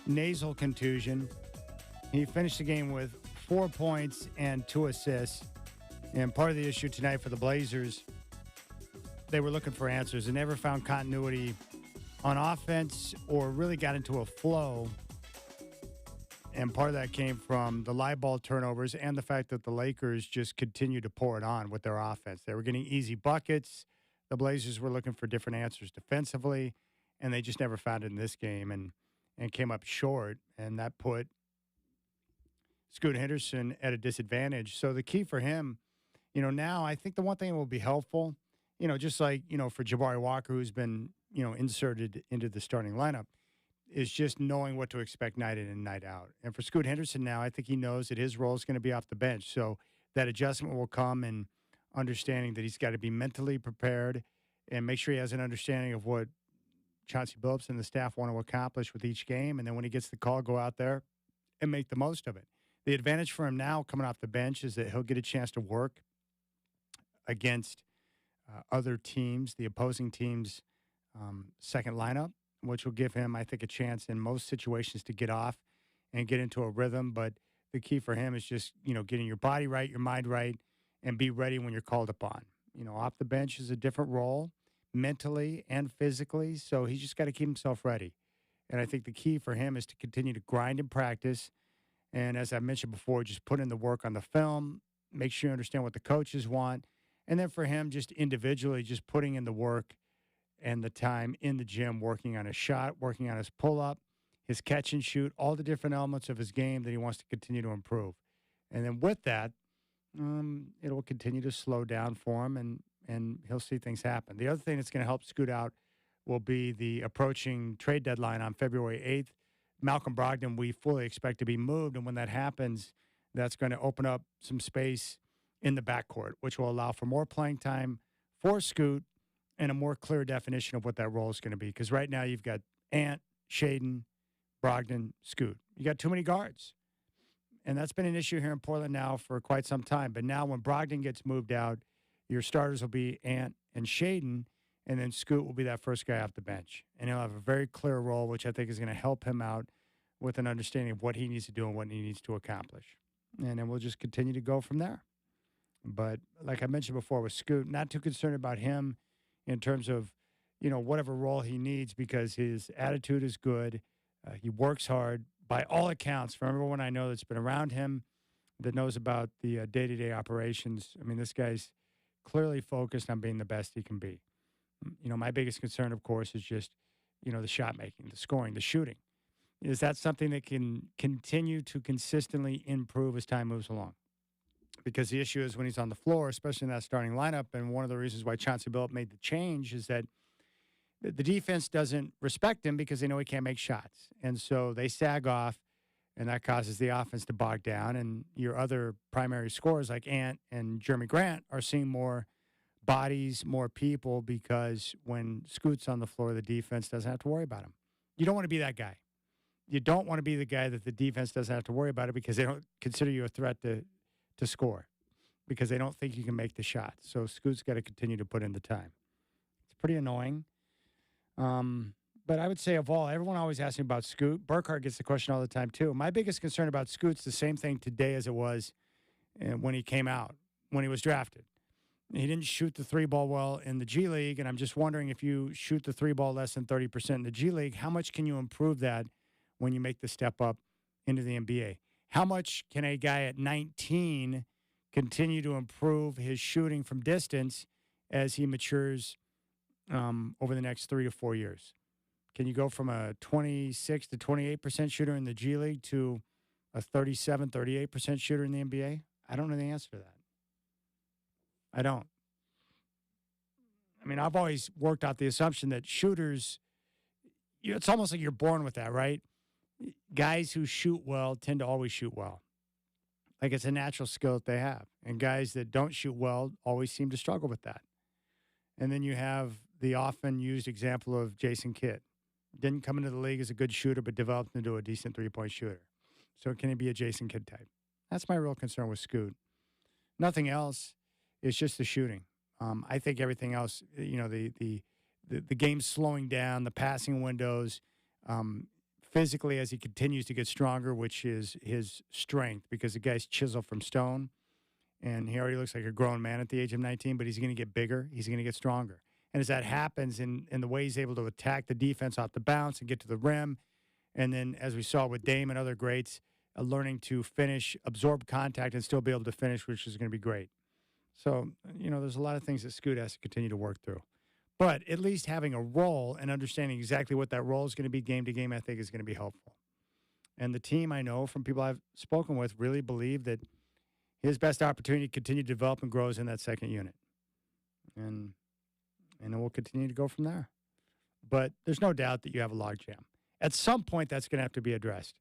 S1: nasal contusion. He finished the game with 4 points and 2 assists. And part of the issue tonight for the Blazers, they were looking for answers and never found continuity on offense or really got into a flow. And part of that came from the live ball turnovers and the fact that the Lakers just continued to pour it on with their offense. They were getting easy buckets. The Blazers were looking for different answers defensively, and they just never found it in this game and came up short. And that put Scoot Henderson at a disadvantage. So the key for him, now I think the one thing that will be helpful, just like, for Jabari Walker, who's been, inserted into the starting lineup, is just knowing what to expect night in and night out. And for Scoot Henderson now, I think he knows that his role is going to be off the bench. So that adjustment will come in understanding that he's got to be mentally prepared and make sure he has an understanding of what Chauncey Billups and the staff want to accomplish with each game. And then when he gets the call, go out there and make the most of it. The advantage for him now coming off the bench is that he'll get a chance to work against other teams, the opposing team's second lineup, which will give him, I think, a chance in most situations to get off and get into a rhythm. But the key for him is just, getting your body right, your mind right, and be ready when you're called upon. Off the bench is a different role mentally and physically, so he's just got to keep himself ready. And I think the key for him is to continue to grind and practice. And as I mentioned before, just put in the work on the film, make sure you understand what the coaches want. And then for him, just individually, just putting in the work and the time in the gym, working on his shot, working on his pull-up, his catch and shoot, all the different elements of his game that he wants to continue to improve. And then with that, it will continue to slow down for him, and he'll see things happen. The other thing that's going to help Scoot out will be the approaching trade deadline on February 8th. Malcolm Brogdon, we fully expect to be moved, and when that happens, that's going to open up some space in the backcourt, which will allow for more playing time for Scoot and a more clear definition of what that role is going to be. Because right now you've got Ant, Shaden, Brogdon, Scoot. You got too many guards. And that's been an issue here in Portland now for quite some time. But now when Brogdon gets moved out, your starters will be Ant and Shaden, and then Scoot will be that first guy off the bench. And he'll have a very clear role, which I think is going to help him out with an understanding of what he needs to do and what he needs to accomplish. And then we'll just continue to go from there. But like I mentioned before with Scoot, not too concerned about him in terms of, whatever role he needs, because his attitude is good. He works hard. By all accounts, from everyone I know that's been around him, that knows about the day-to-day operations, I mean, this guy's clearly focused on being the best he can be. My biggest concern, of course, is just, the shot making, the scoring, the shooting. Is that something that can continue to consistently improve as time moves along? Because the issue is when he's on the floor, especially in that starting lineup, and one of the reasons why Chauncey Billups made the change is that the defense doesn't respect him because they know he can't make shots. And so they sag off, and that causes the offense to bog down. And your other primary scorers like Ant and Jeremy Grant are seeing more bodies, more people, because when Scoot's on the floor, the defense doesn't have to worry about him. You don't want to be that guy. You don't want to be the guy that the defense doesn't have to worry about it because they don't consider you a threat to score, because they don't think you can make the shot. So Scoot's got to continue to put in the time. It's pretty annoying. But I would say of all, everyone always asks me about Scoot. Burkhardt gets the question all the time too. My biggest concern about Scoot's the same thing today as it was when he came out, when he was drafted. He didn't shoot the three ball well in the G League, and I'm just wondering, if you shoot the three ball less than 30% in the G League, how much can you improve that when you make the step up into the NBA? How much can a guy at 19 continue to improve his shooting from distance as he matures over the next 3 to 4 years? Can you go from a 26 to 28% shooter in the G League to a 37, 38% shooter in the NBA? I don't know the answer to that. I don't. I mean, I've always worked out the assumption that shooters, it's almost like you're born with that, right? Guys who shoot well tend to always shoot well. Like it's a natural skill that they have. And guys that don't shoot well always seem to struggle with that. And then you have the often used example of Jason Kidd. Didn't come into the league as a good shooter, but developed into a decent three-point shooter. So can he be a Jason Kidd type? That's my real concern with Scoot. Nothing else. It's just the shooting. I think everything else, the game slowing down, the passing windows, physically as he continues to get stronger, which is his strength because the guy's chiseled from stone. And he already looks like a grown man at the age of 19, but he's going to get bigger. He's going to get stronger. And as that happens in the way he's able to attack the defense off the bounce and get to the rim, and then as we saw with Dame and other greats, learning to finish, absorb contact, and still be able to finish, which is going to be great. So, there's a lot of things that Scoot has to continue to work through. But at least having a role and understanding exactly what that role is going to be game to game, I think is going to be helpful. And the team, I know from people I've spoken with, really believe that his best opportunity to continue to develop and grow is in that second unit. And then we'll continue to go from there. But there's no doubt that you have a logjam. At some point, that's going to have to be addressed.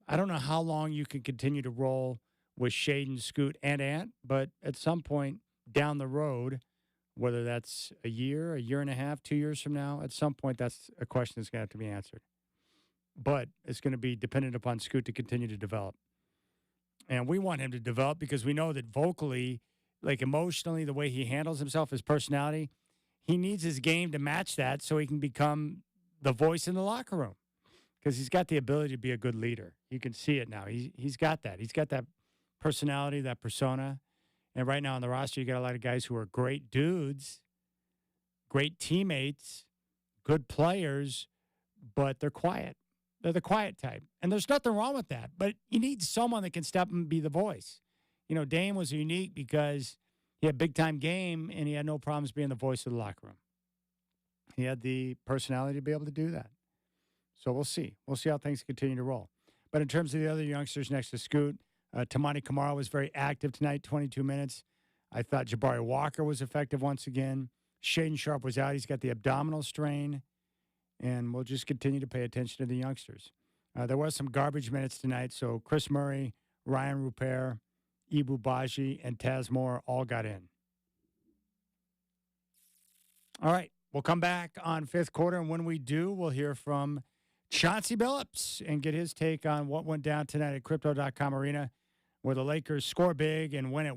S1: I don't know how long you can continue to roll with Shaden, Scoot, and Ant, but at some point down the road, whether that's a year and a half, 2 years from now, at some point that's a question that's going to have to be answered. But it's going to be dependent upon Scoot to continue to develop. And we want him to develop because we know that vocally, like emotionally, the way he handles himself, his personality, he needs his game to match that so he can become the voice in the locker room. Because he's got the ability to be a good leader. You can see it now. He's got that. He's got that personality, that persona. And right now on the roster, you got a lot of guys who are great dudes, great teammates, good players, but they're quiet. They're the quiet type. And there's nothing wrong with that. But you need someone that can step and be the voice. Dame was unique because he had a big-time game, and he had no problems being the voice of the locker room. He had the personality to be able to do that. So we'll see. We'll see how things continue to roll. But in terms of the other youngsters next to Scoot, Tamani Kamara was very active tonight, 22 minutes. I thought Jabari Walker was effective once again. Shaden Sharp was out. He's got the abdominal strain. And we'll just continue to pay attention to the youngsters. There was some garbage minutes tonight. So Chris Murray, Ryan Rupert, Ibu Baji, and Taz Moore all got in. All right. We'll come back on fifth quarter. And when we do, we'll hear from Chauncey Billups and get his take on what went down tonight at Crypto.com Arena, where the Lakers score big and win it.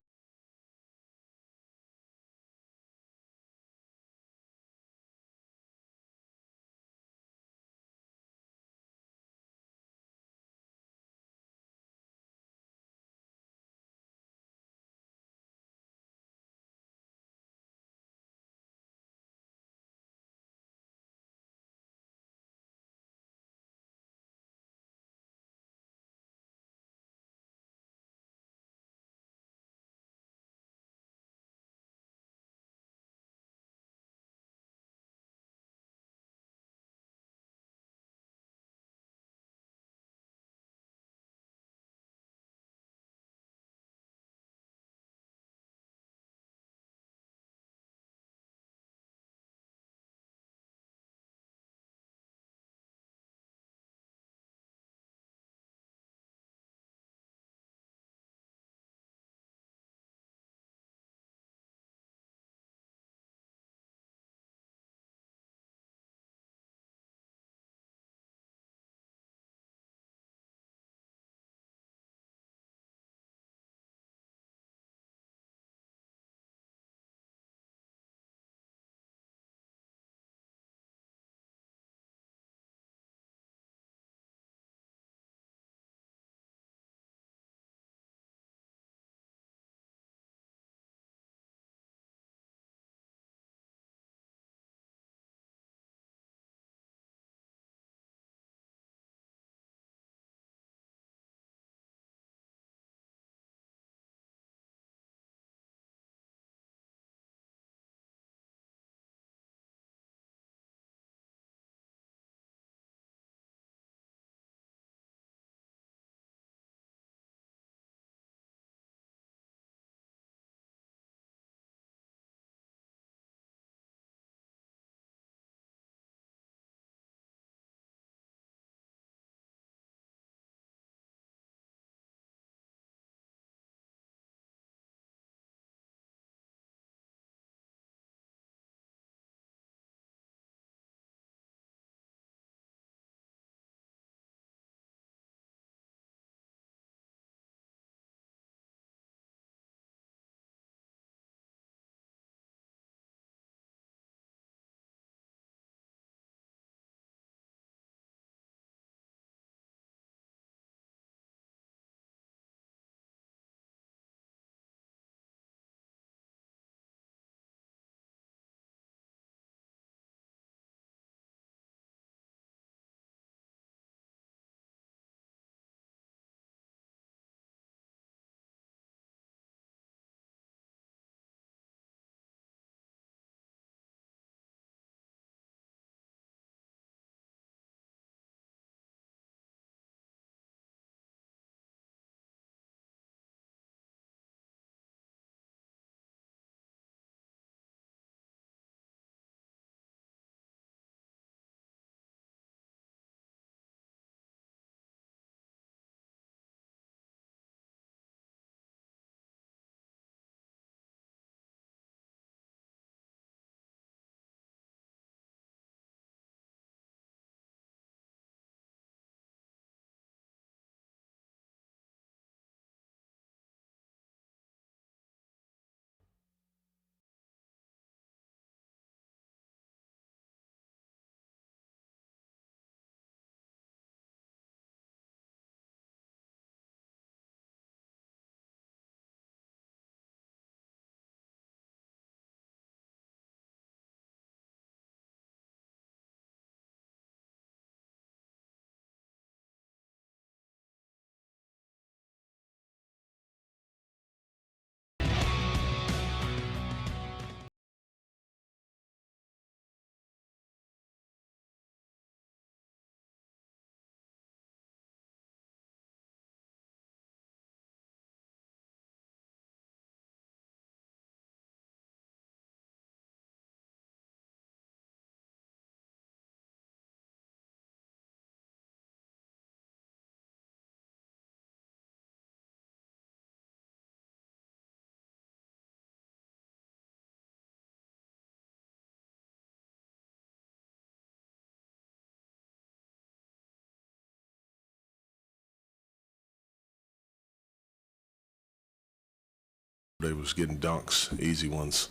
S6: They was getting dunks, easy ones.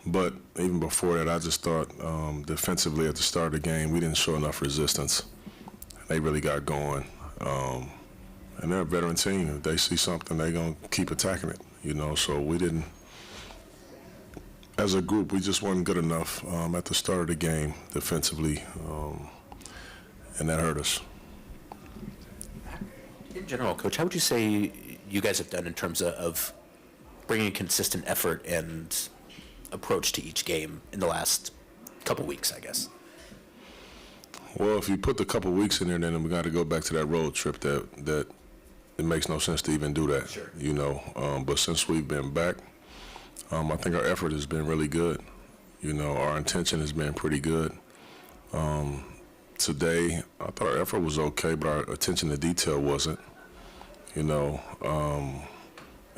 S6: But even before that, I just thought defensively at the start of the game, we didn't show enough resistance. They really got going. And they're a veteran team. If they see something, they're going to keep attacking it, So we didn't, as a group, we just weren't good enough at the start of the game defensively, and that hurt us.
S7: In general, Coach, how would you say you guys have done in terms of bringing consistent effort and approach to each game in the last couple weeks, I guess?
S6: Well, if you put the couple weeks in there, then we got to go back to that road trip that it makes no sense to even do that,
S7: Sure.
S6: But since we've been back, I think our effort has been really good. Our intention has been pretty good. Today, I thought our effort was okay, but our attention to detail wasn't,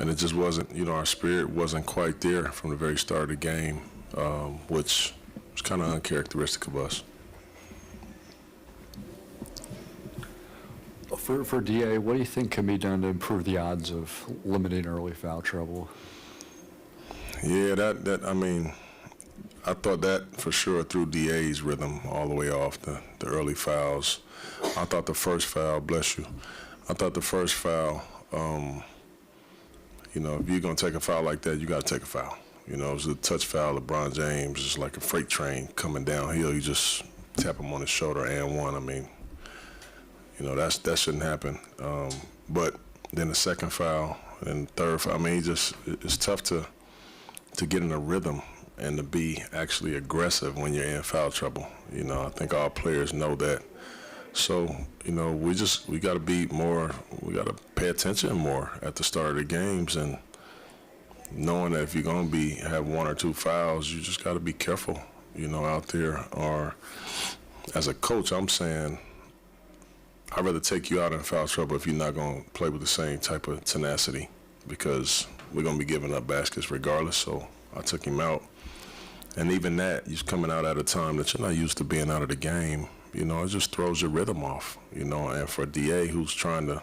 S6: and it just wasn't, our spirit wasn't quite there from the very start of the game, which was kind of uncharacteristic of us.
S8: For DA, what do you think can be done to improve the odds of limiting early foul trouble?
S6: Yeah, I thought that for sure threw DA's rhythm all the way off, the early fouls. I thought the first foul, bless you, if you're going to take a foul like that, you got to take a foul. It was a touch foul. LeBron James is like a freight train coming downhill. You just tap him on the shoulder and one. That shouldn't happen. But then the second foul and third foul, it's tough to get in a rhythm and to be actually aggressive when you're in foul trouble. I think all players know that. So, we got to be more, we got to pay attention more at the start of the games, and knowing that if you're going to have one or two fouls, you just got to be careful, out there. Or as a coach, I'm saying, I'd rather take you out in foul trouble if you're not going to play with the same type of tenacity, because we're going to be giving up baskets regardless. So I took him out. And even that, he's coming out at a time that you're not used to being out of the game. It just throws your rhythm off, And for DA, who's trying to,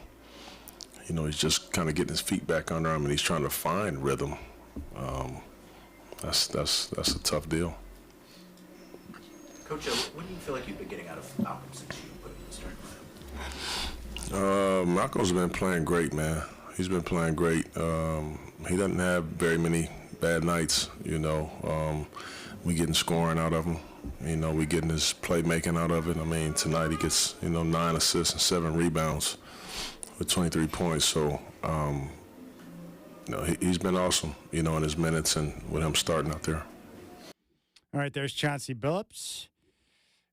S6: he's just kind of getting his feet back under him, and he's trying to find rhythm. That's a tough deal.
S7: Coach, what do you feel like you've been getting out of Malcolm since you put him in the starting lineup?
S6: Malcolm's been playing great, man. He's been playing great. He doesn't have very many bad nights, We getting scoring out of him. We getting his playmaking out of it. Tonight he gets, 9 assists and 7 rebounds with 23 points. So, he's been awesome, in his minutes and with him starting out there.
S1: All right, there's Chauncey Billups.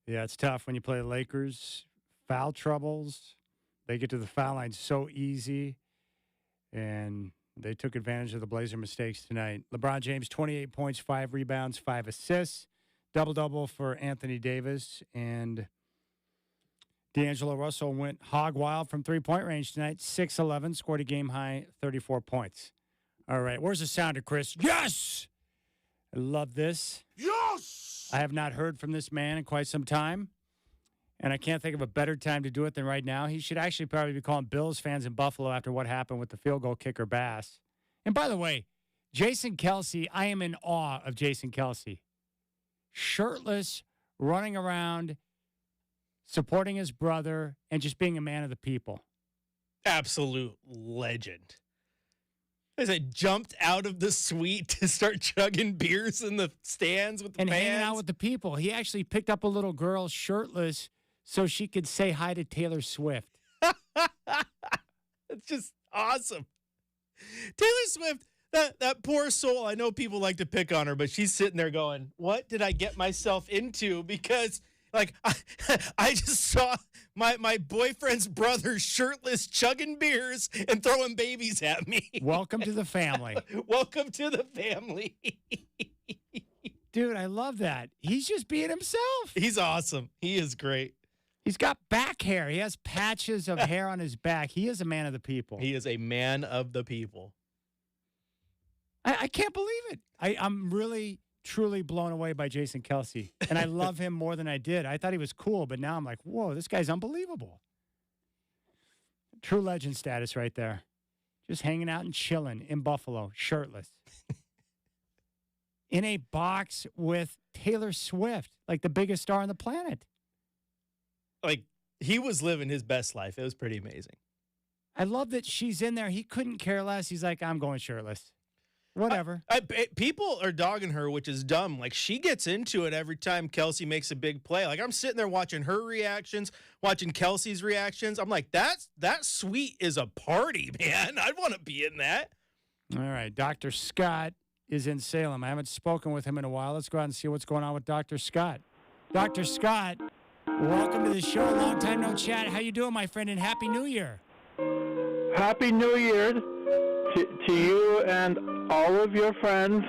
S1: Yeah, it's tough when you play the Lakers. Foul troubles. They get to the foul line so easy, and they took advantage of the Blazer mistakes tonight. LeBron James, 28 points, 5 rebounds, 5 assists. Double-double for Anthony Davis. And D'Angelo Russell went hog wild from three-point range tonight. 6-11, scored a game-high 34 points. All right, where's the sounder, Chris? Yes! I love this.
S9: Yes!
S1: I have not heard from this man in quite some time, and I can't think of a better time to do it than right now. He should actually probably be calling Bills fans in Buffalo after what happened with the field goal kicker Bass. And by the way, Jason Kelce, I am in awe of Jason Kelce. Shirtless, running around, supporting his brother, and just being a man of the people.
S2: Absolute legend. As I jumped out of the suite to start chugging beers in the stands with the
S1: and
S2: fans.
S1: hanging out with the people. He actually picked up a little girl shirtless so she could say hi to Taylor Swift.
S2: It's just awesome. Taylor Swift, that poor soul. I know people like to pick on her, but she's sitting there going, what did I get myself into? Because, I just saw my boyfriend's brother shirtless chugging beers and throwing babies at me.
S1: Welcome to the family.
S2: Welcome to the family.
S1: Dude, I love that. He's just being himself.
S2: He's awesome. He is great.
S1: He's got back hair. He has patches of hair on his back. He is a man of the people.
S2: He is a man of the people.
S1: I can't believe it. I'm really, truly blown away by Jason Kelce. And I love him more than I did. I thought he was cool, but now I'm like, whoa, this guy's unbelievable. True legend status right there. just hanging out and chilling in Buffalo, shirtless, in a box with Taylor Swift, like the biggest star on the planet.
S2: Like, he was living his best life. It was pretty amazing.
S1: I love that she's in there. He couldn't care less. He's like, I'm going shirtless. Whatever.
S2: People are dogging her, which is dumb. Like, she gets into it every time Kelsey makes a big play. Like, I'm sitting there watching her reactions, watching Kelsey's reactions. I'm like, that suite is a party, man. I'd want to be in that.
S1: All right. Dr. Scott is in Salem. I haven't spoken with him in a while. Let's go out and see what's going on with Dr. Scott. Dr. Scott, welcome to the show. Long time no chat. How you doing, my friend, and Happy New Year.
S5: Happy New Year to you and all of your friends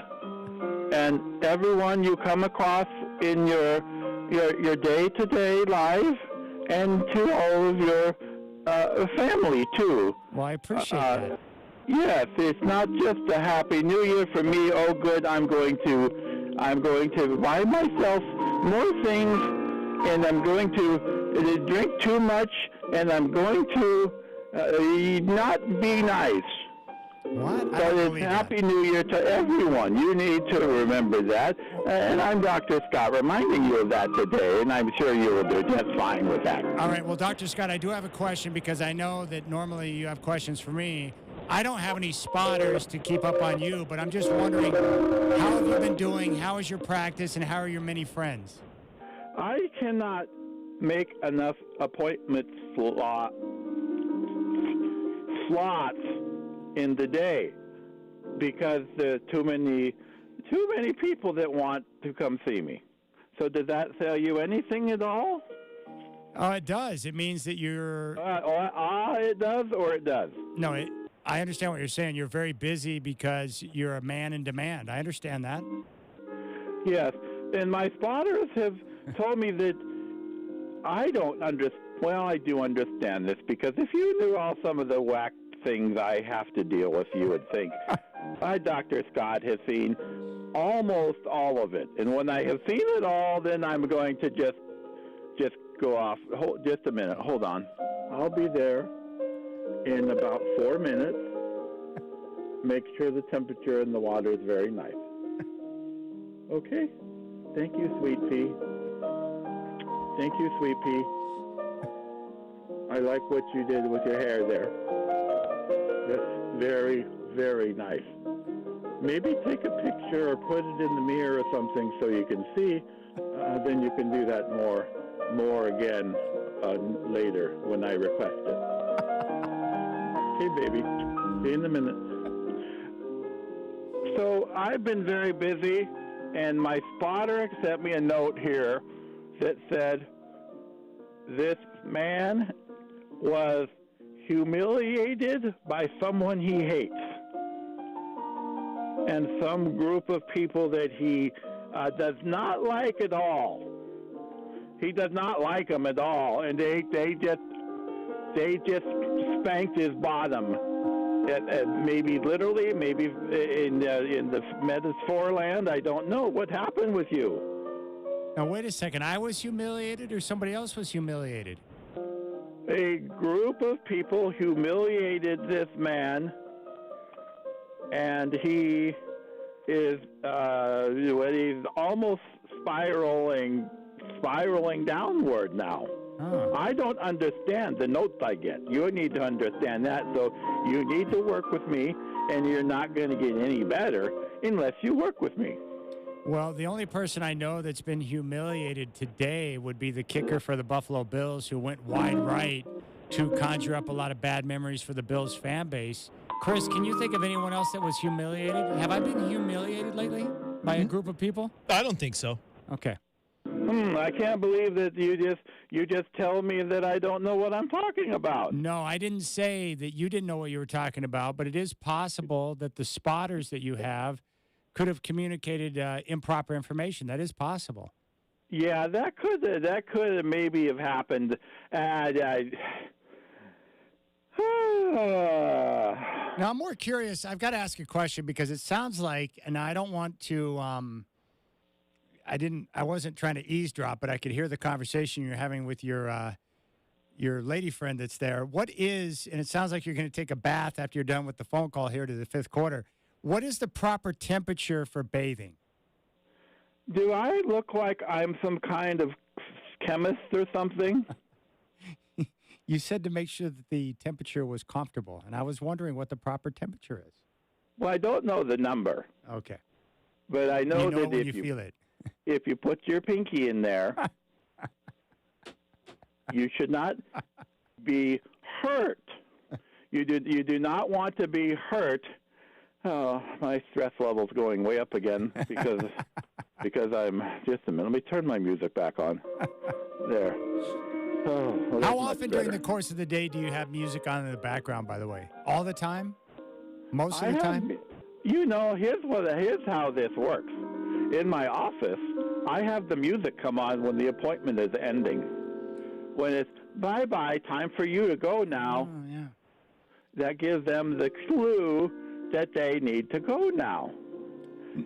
S5: and everyone you come across in your day-to-day life, and to all of your family too.
S1: Well, I appreciate that.
S5: Yes, it's not just a Happy New Year for me. Oh, good, I'm going to buy myself more things, and I'm going to drink too much, and I'm going to not be nice.
S1: What?
S5: But it's Happy New Year to everyone. You need to remember that. And I'm Dr. Scott reminding you of that today, and I'm sure you will do just fine with that.
S1: All right. Well, Dr. Scott, I do have a question because I know that normally you have questions for me. I don't have any spotters to keep up on you, but I'm just wondering, how have you been doing? How is your practice, and how are your many friends?
S5: I cannot make enough appointment slots in the day because there are too many people that want to come see me. So does that tell you anything at all?
S1: It does. It means that you're...
S5: it does, or it does?
S1: No, I understand what you're saying. You're very busy because you're a man in demand. I understand that.
S5: Yes, and my spotters have told me that I don't understand. Well, I do understand this, because if you knew all some of the whack things I have to deal with, you would think. Dr. Scott has seen almost all of it, and when I have seen it all, then I'm going to just go off. Just a minute. Hold on. I'll be there in about 4 minutes. Make sure the temperature in the water is very nice. Okay. Thank you, Sweet Pea. Thank you, Sweet Pea. I like what you did with your hair there. That's very, very nice. Maybe take a picture or put it in the mirror or something so you can see. Then you can do that more again later when I request it. Okay, baby. See you in a minute. So I've been very busy, and my spotter sent me a note here that said, this man was humiliated by someone he hates and some group of people that he does not like at all. He does not like them at all, and they just spanked his bottom. Maybe literally, maybe in the metaphor land. I don't know. What happened with you?
S1: Now, wait a second. I was humiliated, or somebody else was humiliated?
S5: A group of people humiliated this man, and he is he's almost spiraling downward now.
S1: Oh.
S5: I don't understand the notes I get. You need to understand that, so you need to work with me, and you're not going to get any better unless you work with me.
S1: Well, the only person I know that's been humiliated today would be the kicker for the Buffalo Bills, who went wide right to conjure up a lot of bad memories for the Bills fan base. Chris, can you think of anyone else that was humiliated? Have I been humiliated lately by a group of people?
S2: I don't think so.
S1: Okay.
S5: I can't believe that you just tell me that I don't know what I'm talking about.
S1: No, I didn't say that you didn't know what you were talking about, but it is possible that the spotters that you have could have communicated improper information. That is possible.
S5: Yeah, that could maybe have happened.
S1: Now, I'm more curious. I've got to ask a question because it sounds like, and I don't want to, I wasn't trying to eavesdrop, but I could hear the conversation you're having with your your lady friend that's there. What is, and it sounds like you're going to take a bath after you're done with the phone call here to the fifth quarter. What is the proper temperature for bathing?
S5: Do I look like I'm some kind of chemist or something?
S1: You said to make sure that the temperature was comfortable, and I was wondering what the proper temperature is.
S5: Well, I don't know the number,
S1: Okay.
S5: but I know,
S1: You know
S5: that
S1: when
S5: if
S1: you feel it.
S5: if you put your pinky in there, you should not be hurt. You do not want to be hurt. Oh, my stress level's going way up again because I'm just a minute. Let me turn my music back on. There. Oh, well, that's
S1: How
S5: much
S1: often during
S5: better.
S1: the course of the day do you have music on in the background, by the way? All the time? Most of
S5: I
S1: the
S5: have-
S1: time?
S5: You know, here's how this works. In my office, I have the music come on when the appointment is ending. When it's bye-bye, time for you to go now,
S1: Oh, yeah.
S5: that gives them the clue that they need to go now.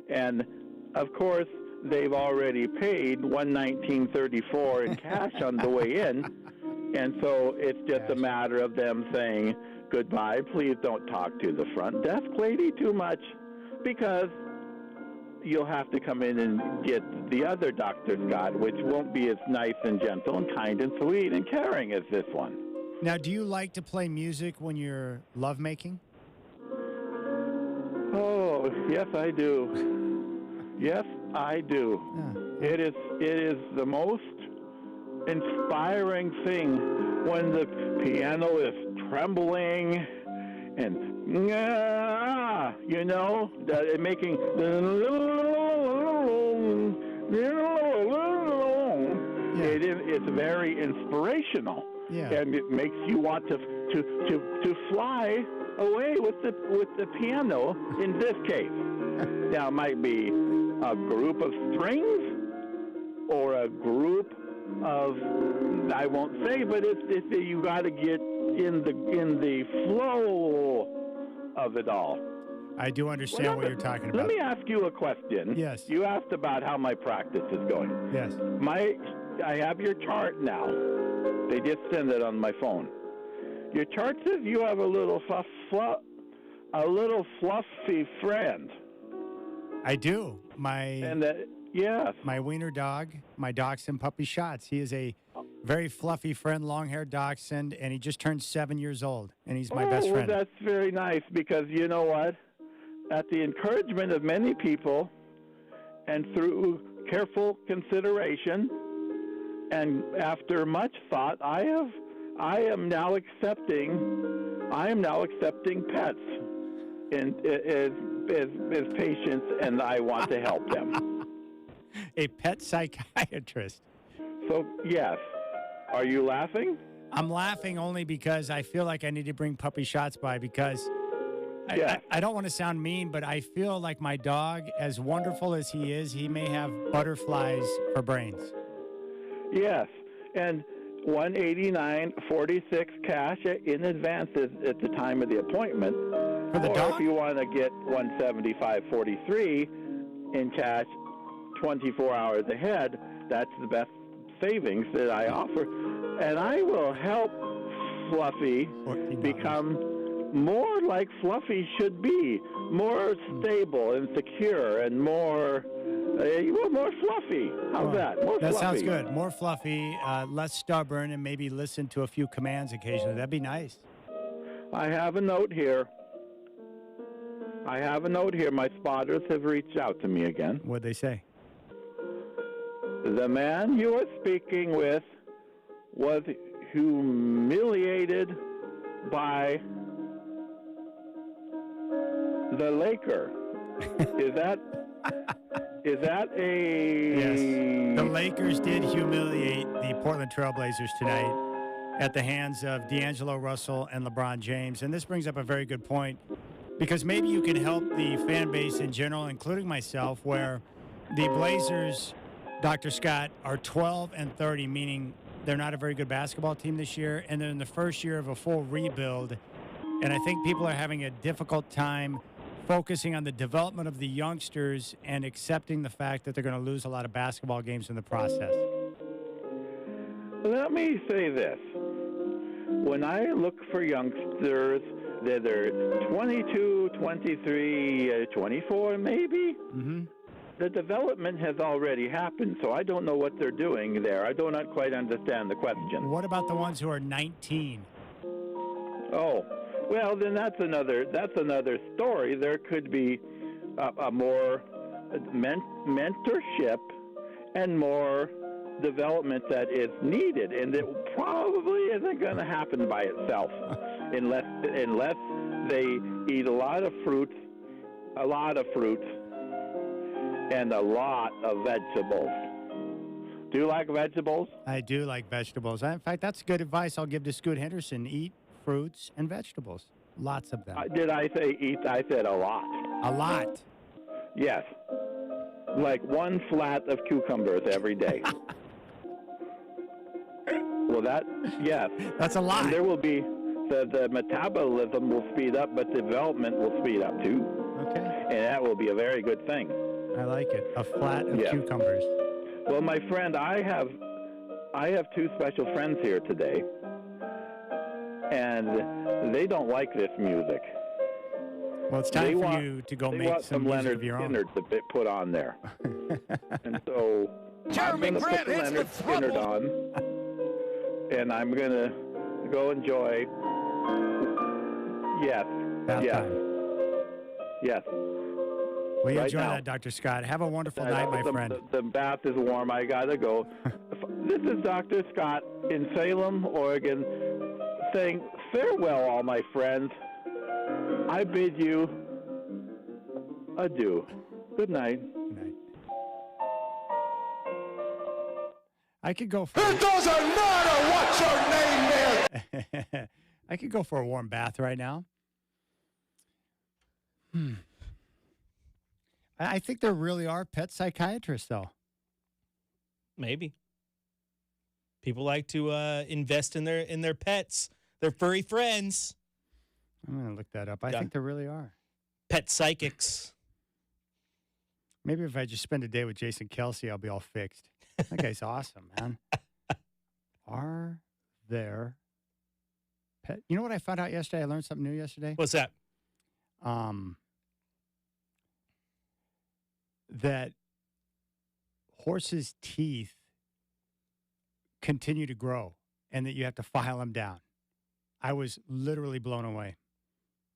S5: And, of course, they've already paid $119.34 in cash on the way in, and so it's just a matter of them saying, goodbye, please don't talk to the front desk lady too much, because you'll have to come in and get the other Dr. Scott, which won't be as nice and gentle and kind and sweet and caring as this one.
S1: Now, do you like to play music when you're lovemaking?
S5: Oh, yes, I do. Yes, I do.
S1: Yeah.
S5: It is the most inspiring thing when the piano is trembling and you know, making it's very inspirational.
S1: Yeah.
S5: And it makes you want to fly away with the piano in this case. Now, it might be a group of strings or a group of, I won't say, but it's you got to get in the flow of it all.
S1: I do understand what you're talking about.
S5: Let me ask you a question.
S1: Yes.
S5: You asked about how my practice is going.
S1: Yes.
S5: I have your chart now. They just send it on my phone. Your chart says you have a little fluffy friend.
S1: I do.
S5: Yes.
S1: My wiener dog, my dachshund puppy Shots. He is a very fluffy friend, long-haired dachshund, and he just turned 7 years old, and he's my best friend.
S5: Well, that's very nice because you know what? At the encouragement of many people and through careful consideration and after much thought, I am now accepting pets as patients, and I want to help them.
S1: A pet psychiatrist.
S5: So, yes. Are you laughing?
S1: I'm laughing only because I feel like I need to bring Puppy Shots by because
S5: Yes.
S1: I don't want to sound mean, but I feel like my dog, as wonderful as he is, he may have butterflies for brains.
S5: Yes. And $189.46 cash in advance is at the time of the appointment.
S1: For the
S5: or
S1: dog?
S5: if you want to get $175.43 in cash 24 hours ahead, that's the best savings that I offer. And I will help Fluffy
S1: $14.
S5: become more like Fluffy should be, more stable and secure and more fluffy. How's that? More
S1: That
S5: fluffy.
S1: sounds good. More fluffy, less stubborn, and maybe listen to a few commands occasionally. That'd be nice.
S5: I have a note here. My spotters have reached out to me again.
S1: What'd they say?
S5: The man you were speaking with was humiliated by the Laker. Is that a...
S1: Yes. The Lakers did humiliate the Portland Trailblazers tonight at the hands of D'Angelo Russell and LeBron James. And this brings up a very good point because maybe you can help the fan base in general, including myself, where the Blazers, Dr. Scott, are 12-30, meaning they're not a very good basketball team this year, and they're in the first year of a full rebuild. And I think people are having a difficult time focusing on the development of the youngsters and accepting the fact that they're going to lose a lot of basketball games in the process.
S5: Let me say this.
S9: when I look for youngsters, they're 22, 23, 24 maybe.
S1: Mm-hmm.
S9: The development has already happened, so I don't know what they're doing there. I do not quite understand the question.
S1: What about the ones who are 19?
S9: Oh, well, then that's another story. There could be a more mentorship and more development that is needed, and it probably isn't going to happen by itself unless they eat a lot of fruits, and a lot of vegetables. Do you like vegetables?
S1: I do like vegetables. In fact, that's good advice I'll give to Scoot Henderson. Eat fruits and vegetables. Lots of them.
S9: Did I say eat? I said a lot.
S1: A lot.
S9: Yes. Like one flat of cucumbers every day. Well, yes.
S1: That's a lot.
S9: And there will be, the metabolism will speed up, but development will speed up too.
S1: Okay.
S9: And that will be a very good thing.
S1: I like it. A flat of cucumbers.
S9: Well, my friend, I have two special friends here today, and they don't like this music.
S1: Well, it's time for you to go make some music of your own.
S9: Leonard Skinner to put on there. And so I'm going to put Leonard Skinner on, and I'm going to go enjoy. Yes. Yes.
S1: Well, you
S9: Right
S1: enjoy
S9: now.
S1: that, Dr. Scott. Have a wonderful night, my friend.
S9: The bath is warm. I got to go. This is Dr. Scott in Salem, Oregon, saying farewell, all my friends. I bid you adieu. Good night.
S1: Good night. I could go for...
S10: It doesn't matter what your name is!
S1: I could go for a warm bath right now. I think there really are pet psychiatrists, though.
S2: Maybe. People like to invest in their pets, their furry friends.
S1: I'm going to look that up. I think there really are.
S2: Pet psychics.
S1: Maybe if I just spend a day with Jason Kelsey, I'll be all fixed. That guy's awesome, man. Are there pet? You know what I found out yesterday? I learned something new yesterday.
S2: What's that?
S1: That horses' teeth continue to grow and that you have to file them down. I was literally blown away.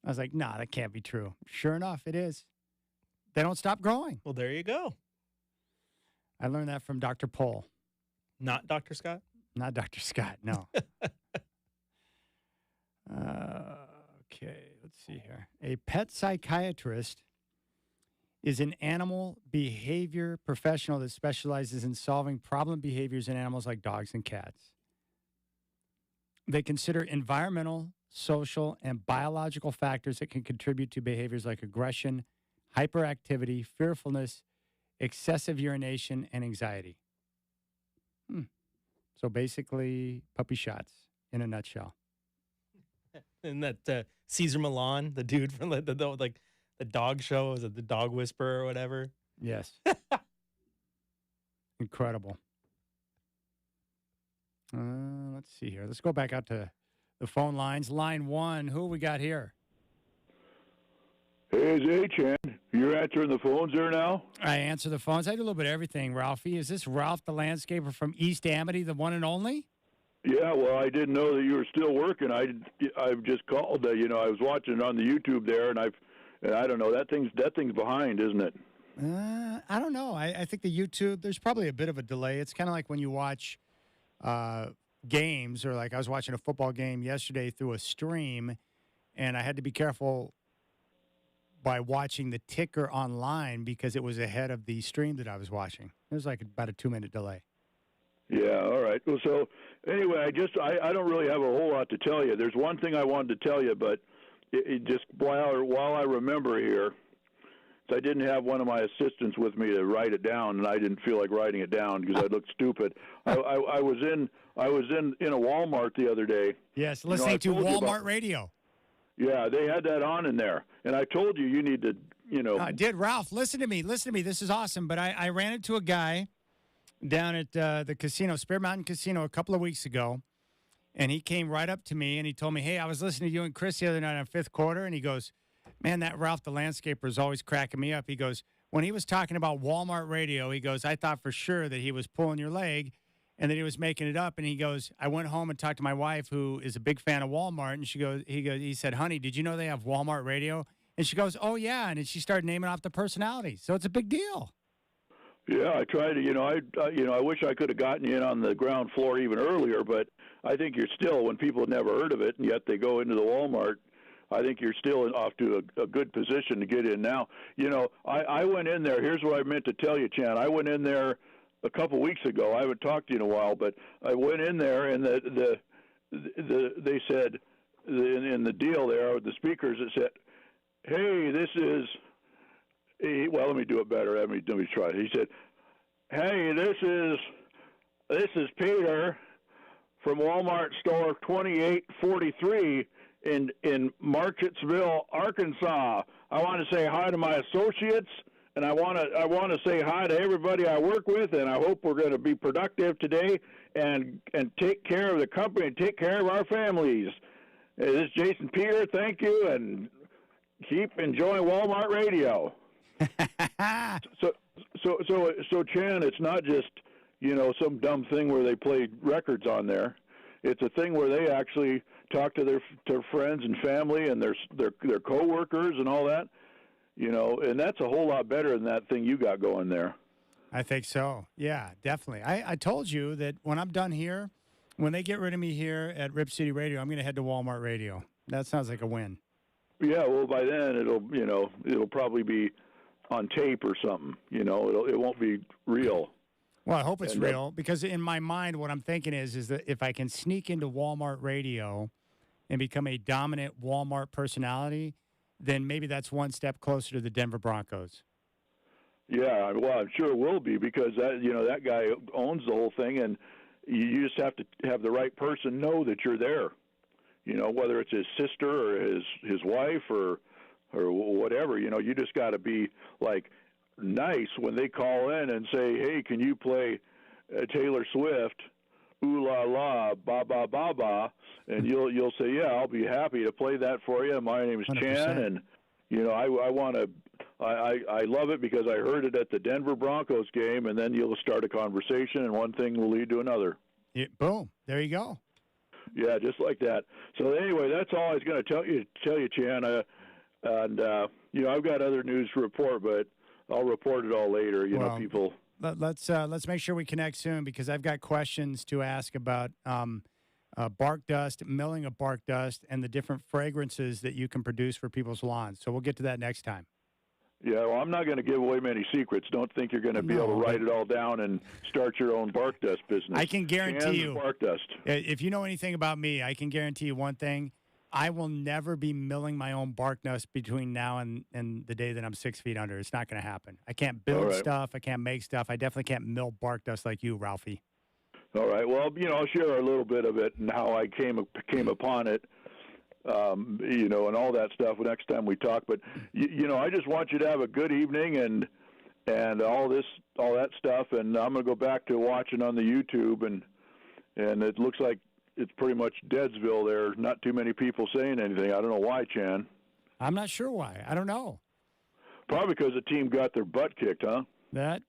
S1: I was like, nah, that can't be true. Sure enough, it is. They don't stop growing.
S2: Well, there you go.
S1: I learned that from Dr. Pohl.
S2: Not Dr. Scott?
S1: Not Dr. Scott, no. Okay, let's see here. A pet psychiatrist is an animal behavior professional that specializes in solving problem behaviors in animals like dogs and cats. They consider environmental, social, and biological factors that can contribute to behaviors like aggression, hyperactivity, fearfulness, excessive urination, and anxiety. So basically, puppy shots in a nutshell.
S2: And that Caesar Milan, the dude from the dog show, is it the Dog Whisperer or whatever?
S1: Yes. Incredible. Let's see here. Let's go back out to the phone lines. Line 1, who we got here?
S11: Hey, it's H-Chan. You're answering the phones there now?
S1: I answer the phones. I do a little bit of everything, Ralphie. Is this Ralph the landscaper from East Amity, the one and only?
S11: Yeah, well, I didn't know that you were still working. I've just called. I was watching it on the YouTube there, and I don't know. That thing's behind, isn't it?
S1: I don't know. I think the YouTube, there's probably a bit of a delay. It's kind of like when you watch games, or like I was watching a football game yesterday through a stream, and I had to be careful by watching the ticker online because it was ahead of the stream that I was watching. It was like about a 2-minute delay.
S11: Yeah, all right. Well, so anyway, I don't really have a whole lot to tell you. There's one thing I wanted to tell you, but it just while I remember here, I didn't have one of my assistants with me to write it down, and I didn't feel like writing it down because I'd look stupid. I was in a Walmart the other day.
S1: Yes, listening to Walmart radio.
S11: Yeah, they had that on in there, and I told you need to,
S1: I did, Ralph. Listen to me. This is awesome. But I ran into a guy down at the casino, Spear Mountain Casino, a couple of weeks ago, And he came right up to me and he told me, hey, I was listening to you and Chris the other night on Fifth Quarter. And he goes, man, that Ralph the Landscaper is always cracking me up. He goes, when he was talking about Walmart radio, he goes, I thought for sure that he was pulling your leg and that he was making it up. And he goes, I went home and talked to my wife, who is a big fan of Walmart. And he said, honey, did you know they have Walmart radio? And she goes, oh, yeah. And then she started naming off the personalities. So it's a big deal.
S11: Yeah, I tried to, I wish I could have gotten you in on the ground floor even earlier, but I think you're still, when people have never heard of it and yet they go into the Walmart, I think you're still off to a good position to get in now. I went in there. Here's what I meant to tell you, Chan. I went in there a couple weeks ago. I haven't talked to you in a while, but I went in there and they said in the deal there with the speakers, it said, hey, this is, well, let me do it better. Let me try it. He said, hey, this is Peter from Walmart store 2843 in Marketsville, Arkansas. I want to say hi to my associates, and I want to say hi to everybody I work with, and I hope we're going to be productive today and take care of the company and take care of our families. This is Jason Peter. Thank you, and keep enjoying Walmart radio. So Chan, it's not just some dumb thing where they play records on there. It's a thing where they actually talk to their friends and family and their coworkers and all that, and that's a whole lot better than that thing you got going there.
S1: I think so. Yeah, definitely. I told you that when I'm done here, when they get rid of me here at Rip City Radio, I'm going to head to Walmart Radio. That sounds like a win.
S11: Yeah, well, by then it'll probably be on tape or something. It won't be real.
S1: Well, I hope it's real, because in my mind, what I'm thinking is that if I can sneak into Walmart Radio and become a dominant Walmart personality, then maybe that's one step closer to the Denver Broncos.
S11: Yeah, well, I'm sure it will be, because that guy owns the whole thing, and you just have to have the right person know that you're there. Whether it's his sister or his wife or whatever. You just got to be like nice when they call in and say, hey, can you play Taylor Swift, ooh la la, ba ba ba ba, and you'll say, yeah, I'll be happy to play that for you. My name is 100%. Chan, and I love it because I heard it at the Denver Broncos game, and then you'll start a conversation, and one thing will lead to another.
S1: Yeah, boom, there you go.
S11: Yeah, just like that. So anyway, that's all I was going to tell you, Chan. I've got other news to report, but I'll report it all later. People.
S1: Let's make sure we connect soon, because I've got questions to ask about bark dust, milling of bark dust, and the different fragrances that you can produce for people's lawns. So we'll get to that next time.
S11: Yeah, well, I'm not going to give away many secrets. Don't think you're going to be able to write it all down and start your own bark dust business.
S1: I can guarantee you,
S11: bark dust.
S1: If you know anything about me, I can guarantee you one thing. I will never be milling my own bark dust between now and the day that I'm 6 feet under. It's not going to happen. I can't build stuff. I can't make stuff. I definitely can't mill bark dust like you, Ralphie.
S11: All right. Well, I'll share a little bit of it and how I came upon it, and all that stuff next time we talk. But, I just want you to have a good evening and all that stuff. And I'm going to go back to watching on the YouTube, and it looks like it's pretty much Deadsville there. Not too many people saying anything. I don't know why, Chan.
S1: I'm not sure why. I don't know.
S11: Probably because the team got their butt kicked, huh?
S1: That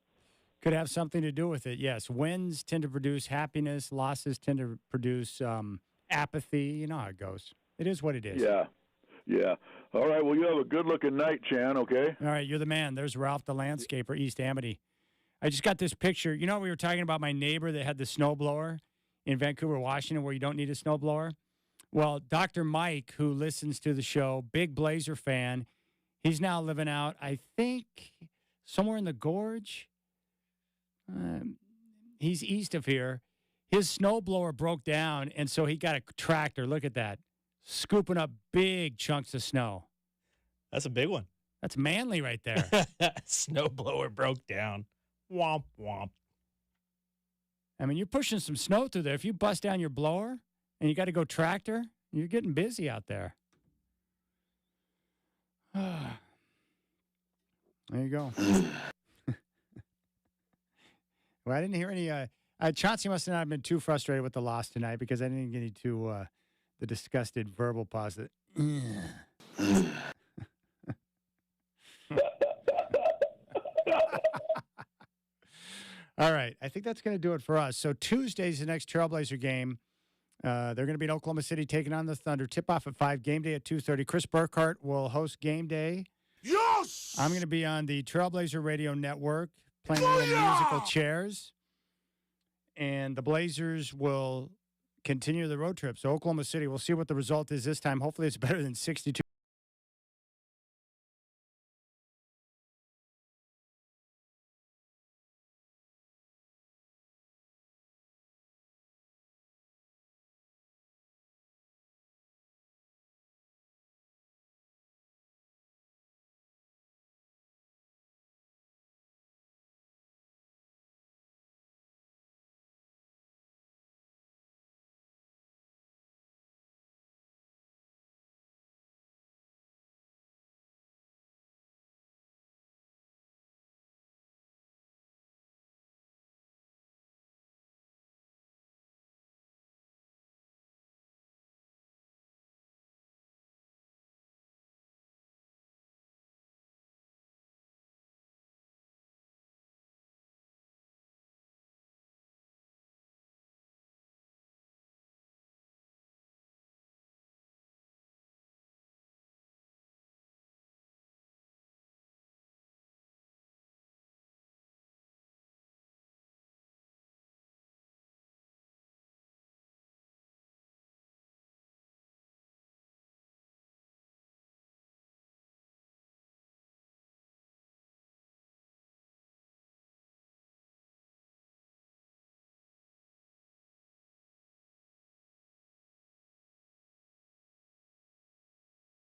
S1: could have something to do with it, yes. Wins tend to produce happiness. Losses tend to produce apathy. You know how it goes. It is what it is.
S11: Yeah. All right, well, you have a good-looking night, Chan, okay?
S1: All right, you're the man. There's Ralph the Landscaper, East Amity. I just got this picture. We were talking about my neighbor that had the snowblower in Vancouver, Washington, where you don't need a snowblower? Well, Dr. Mike, who listens to the show, big Blazer fan, he's now living out, I think, somewhere in the Gorge. He's east of here. His snowblower broke down, and so he got a tractor. Look at that. Scooping up big chunks of snow.
S2: That's a big one.
S1: That's manly right there.
S2: Snowblower broke down. Womp, womp.
S1: I mean, you're pushing some snow through there. If you bust down your blower and you got to go tractor, you're getting busy out there. There you go. Well, I didn't hear any. I Chauncey must not have been too frustrated with the loss tonight because I didn't get into the disgusted verbal pause that. All right. I think that's going to do it for us. So Tuesday's the next Trailblazer game. They're going to be in Oklahoma City taking on the Thunder. Tip-off at 5, game day at 2:30. Chris Burkhardt will host game day.
S10: Yes!
S1: I'm going to be on the Trailblazer Radio Network playing little musical chairs. And the Blazers will continue the road trip. So Oklahoma City, we'll see what the result is this time. Hopefully it's better than 62.